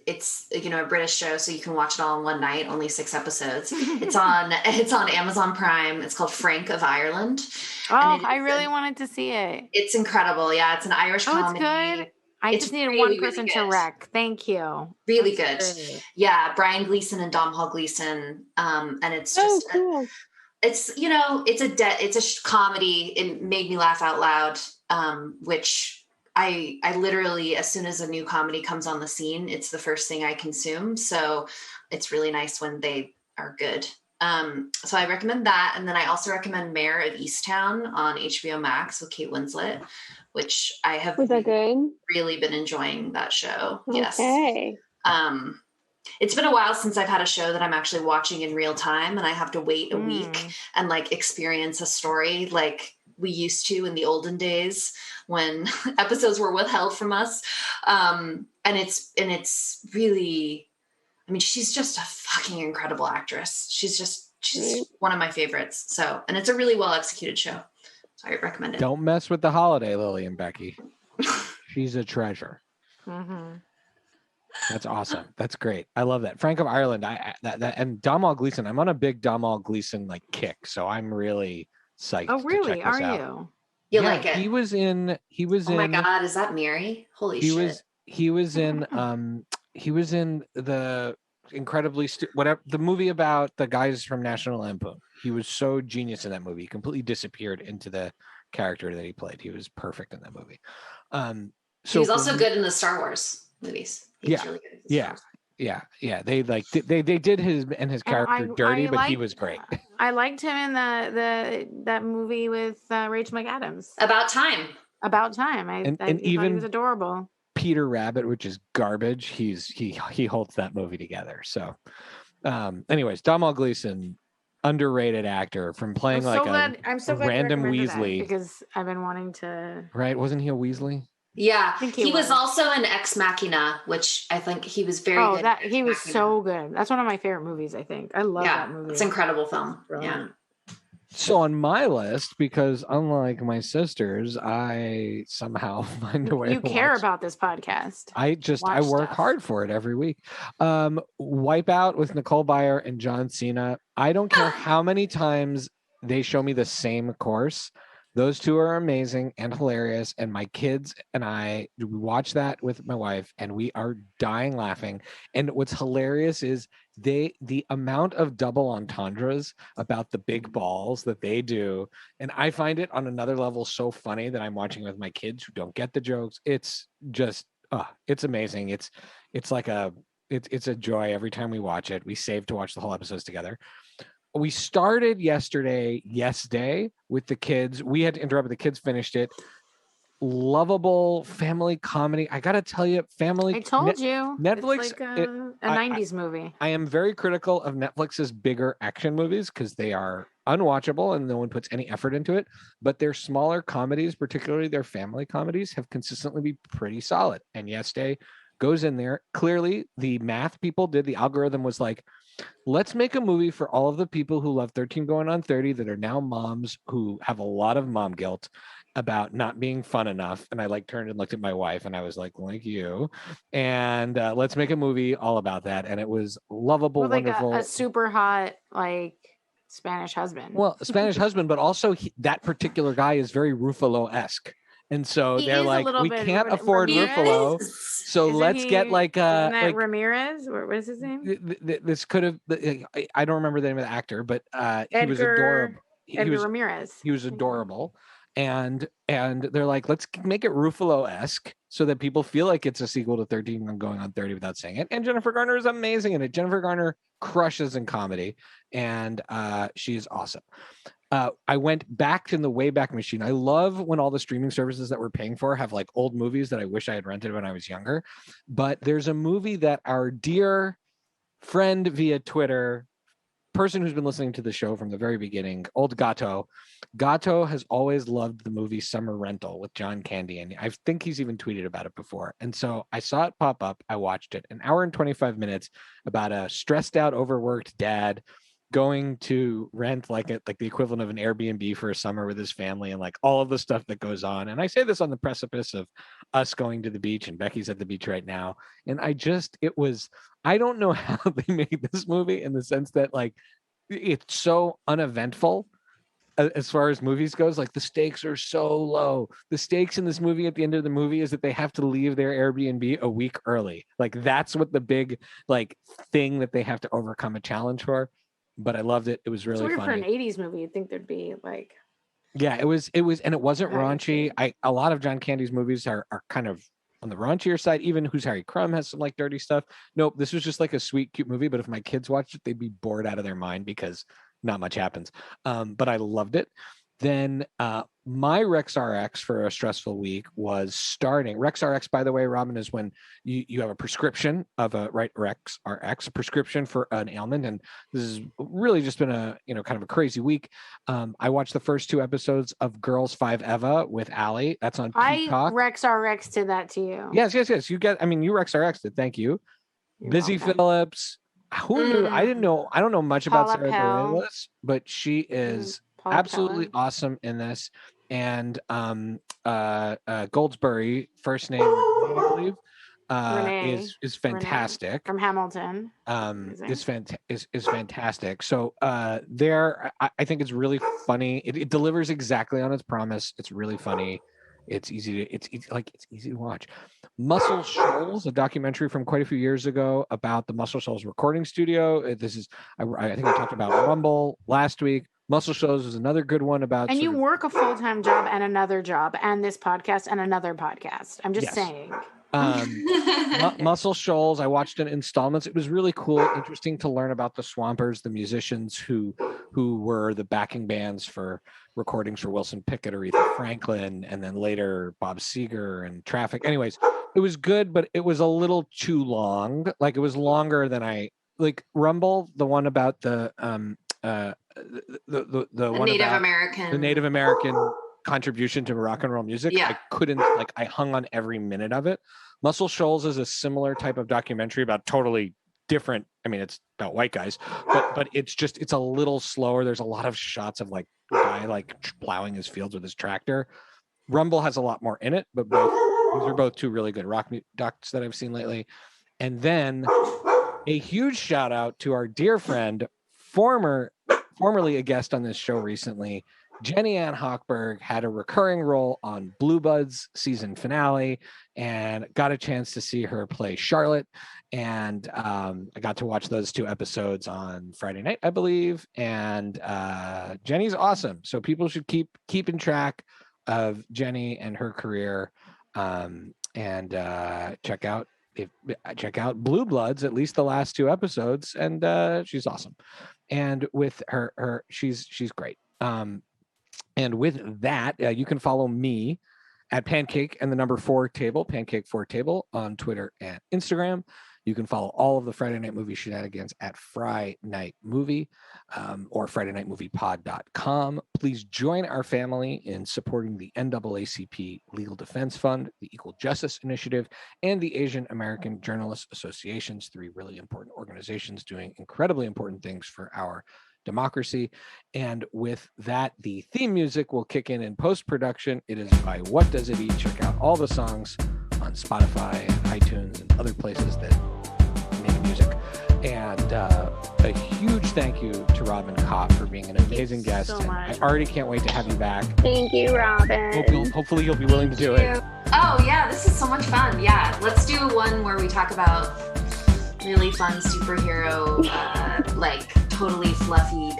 it's a British show, so you can watch it all in one night, only 6 episodes. It's on Amazon Prime. It's called Frank of Ireland. I really wanted to see it. It's incredible. Yeah, it's an Irish comedy. It's good. I just needed one person to rec. Thank you. Really good. Great. Yeah, Brian Gleeson and Domhnall Gleeson. And it's just cool. It's it's a comedy. It made me laugh out loud, which I literally, as soon as a new comedy comes on the scene, it's the first thing I consume. So it's really nice when they are good. So I recommend that. And then I also recommend Mayor of Easttown on HBO Max with Kate Winslet, which I have really been enjoying that show. Okay. Yes. It's been a while since I've had a show that I'm actually watching in real time, and I have to wait a week and like experience a story like we used to in the olden days when episodes were withheld from us. And it's really, I mean, she's just a fucking incredible actress. She's one of my favorites. So, and it's a really well executed show. So I recommend it. Don't mess with the holiday, Lily and Becky. She's a treasure. Mm-hmm. That's awesome. That's great. I love that. Frank of Ireland. And Domhnall Gleeson. I'm on a big Domhnall Gleeson like kick, so I'm really psyched. Oh, really? Are you? You like it? He was in. Oh my God! Is that Mary? Holy shit! He was in. He was in the incredibly the movie about the guys from National Lampoon. He was so genius in that movie. He completely disappeared into the character that he played. He was perfect in that movie. So he was also good in the Star Wars movies. He's really good at Star Wars. Yeah. They did his character dirty, but he was great. I liked him in that movie with Rachel McAdams. About Time. About Time. I thought he was adorable. Peter Rabbit, which is garbage. He holds that movie together. So, anyways, Domhnall Gleeson, underrated actor from playing I'm so glad random Weasley because I've been wanting to. Right? Wasn't he a Weasley? Yeah, he was also in Ex Machina, which I think he was very good. He was so good. That's one of my favorite movies. I think I love that movie. It's an incredible film. Yeah. So on my list, because unlike my sisters, I somehow find a way. You care about this podcast. I work hard for it every week. Wipeout with Nicole Byer and John Cena. I don't care how many times they show me the same course. Those two are amazing and hilarious. And my kids and I watch that with my wife, and we are dying laughing. And what's hilarious is the amount of double entendres about the big balls that they do. And I find it on another level so funny that I'm watching with my kids who don't get the jokes. It's just, it's amazing. It's like it's a joy every time we watch it. We save to watch the whole episodes together. We started yesterday, Yes Day, with the kids. We had to interrupt, but the kids finished it. Lovable family comedy. I got to tell you, I told you. Netflix. It's like a 90s movie. I am very critical of Netflix's bigger action movies because they are unwatchable and no one puts any effort into it. But their smaller comedies, particularly their family comedies, have consistently been pretty solid. And Yes Day goes in there. Clearly, the math people did. The algorithm was like, let's make a movie for all of the people who love 13 going on 30 that are now moms who have a lot of mom guilt about not being fun enough. And I turned and looked at my wife and I was like you. And let's make a movie all about that. And it was lovable, wonderful. A super hot, Spanish husband. Well, Spanish husband, but also that particular guy is very Ruffalo-esque. And so they're like, we can't afford Ruffalo, so let's get Ramirez. What was his name? This could have. I don't remember the name of the actor, but he was adorable. Edgar Ramirez. He was adorable, and they're like, let's make it Ruffalo-esque so that people feel like it's a sequel to 13 Going on 30 without saying it. And Jennifer Garner is amazing in it. Jennifer Garner crushes in comedy, and she's awesome. I went back in the Wayback Machine. I love when all the streaming services that we're paying for have old movies that I wish I had rented when I was younger. But there's a movie that our dear friend via Twitter, person who's been listening to the show from the very beginning, old Gato has always loved the movie Summer Rental with John Candy. And I think he's even tweeted about it before. And so I saw it pop up. I watched it. An hour and 25 minutes about a stressed out, overworked dad going to rent the equivalent of an Airbnb for a summer with his family and all of the stuff that goes on. And I say this on the precipice of us going to the beach, and Becky's at the beach right now. And I don't know how they made this movie in the sense that it's so uneventful as far as movies goes. The stakes are so low. The stakes in this movie at the end of the movie is that they have to leave their Airbnb a week early. That's what the big thing that they have to overcome a challenge for. But I loved it. It was really funny. For an 80s movie, you'd think there'd be Yeah, it was, and it wasn't raunchy. A lot of John Candy's movies are kind of on the raunchier side. Even Who's Harry Crumb has some dirty stuff. Nope, this was just a sweet, cute movie. But if my kids watched it, they'd be bored out of their mind because not much happens. But I loved it. Then my Rex RX for a stressful week was starting. Rex RX, by the way, Robin, is when you have a prescription of Rex RX, a prescription for an ailment. And this has really just been a kind of a crazy week. I watched the first 2 episodes of Girls 5 Eva with Allie. That's on Peacock. I Rex RX did that to you. Yes. You Rex RX did. Thank you. Busy welcome. Phillips. Who knew? I don't know much about Sarah Bareilles, but she is absolutely awesome in this. And Goldsberry, first name I believe, is fantastic. Renee from Hamilton. Is fantastic. So there, I think it's really funny. It delivers exactly on its promise. It's really funny. It's easy to watch. Muscle Shoals, a documentary from quite a few years ago about the Muscle Shoals recording studio. This is, I think I talked about Rumble last week. Muscle Shoals is another good one about. And you work a full-time job and another job and this podcast and another podcast. I'm just saying. Muscle Shoals, I watched in installments. It was really cool, interesting to learn about the Swampers, the musicians who were the backing bands for recordings for Wilson Pickett, Aretha Franklin, and then later Bob Seger and Traffic. Anyways, it was good, but it was a little too long. Like, it was longer than I like. Rumble, the one about the one Native about American, the Native American contribution to rock and roll music. Yeah. I couldn't, like, I hung on every minute of it. Muscle Shoals is a similar type of documentary about totally different. I mean, it's about white guys, but it's a little slower. There's a lot of shots of like guy like plowing his fields with his tractor. Rumble has a lot more in it, but these are both two really good rock docs that I've seen lately. And then a huge shout out to our dear friend, formerly a guest on this show recently, Jenny Ann Hochberg, had a recurring role on Blue Buds season finale, and got a chance to see her play Charlotte. And I got to watch those 2 episodes on Friday night, I believe. And Jenny's awesome. So people should keep keeping track of Jenny and her career, and check out Blue Bloods, at least the last 2 episodes. And she's awesome. And with her she's great. And with that, you can follow me at Pancake and the number 4 table, Pancake 4 table, on Twitter and Instagram. You can follow all of the Friday Night Movie shenanigans at Fry Night Movie, or FridayNightMoviePod.com. Please join our family in supporting the NAACP Legal Defense Fund, the Equal Justice Initiative, and the Asian American Journalists Associations, 3 really important organizations doing incredibly important things for our democracy. And with that, the theme music will kick in post-production. It is by What Does It Eat? Check out all the songs on Spotify and iTunes and other places that make music. And a huge thank you to Robin Kopp for being an amazing guest. So and I already can't wait to have you back. Thank you, Robin. Hopefully you'll be willing to do it. Oh yeah, this is so much fun. Yeah, let's do one where we talk about really fun superhero, like totally fluffy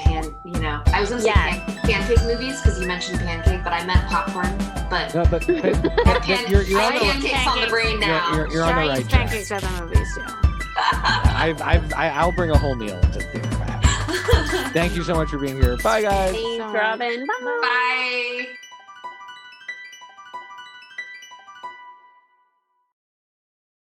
I was gonna say pancake movies because you mentioned pancake, but I meant popcorn. But no, but you're on pancakes on the brain now. You're on the right track. Pancakes are the movies too. I'll bring a whole meal to theater. Thank you so much for being here. Bye, guys. Thanks, Robin. Bye. Bye.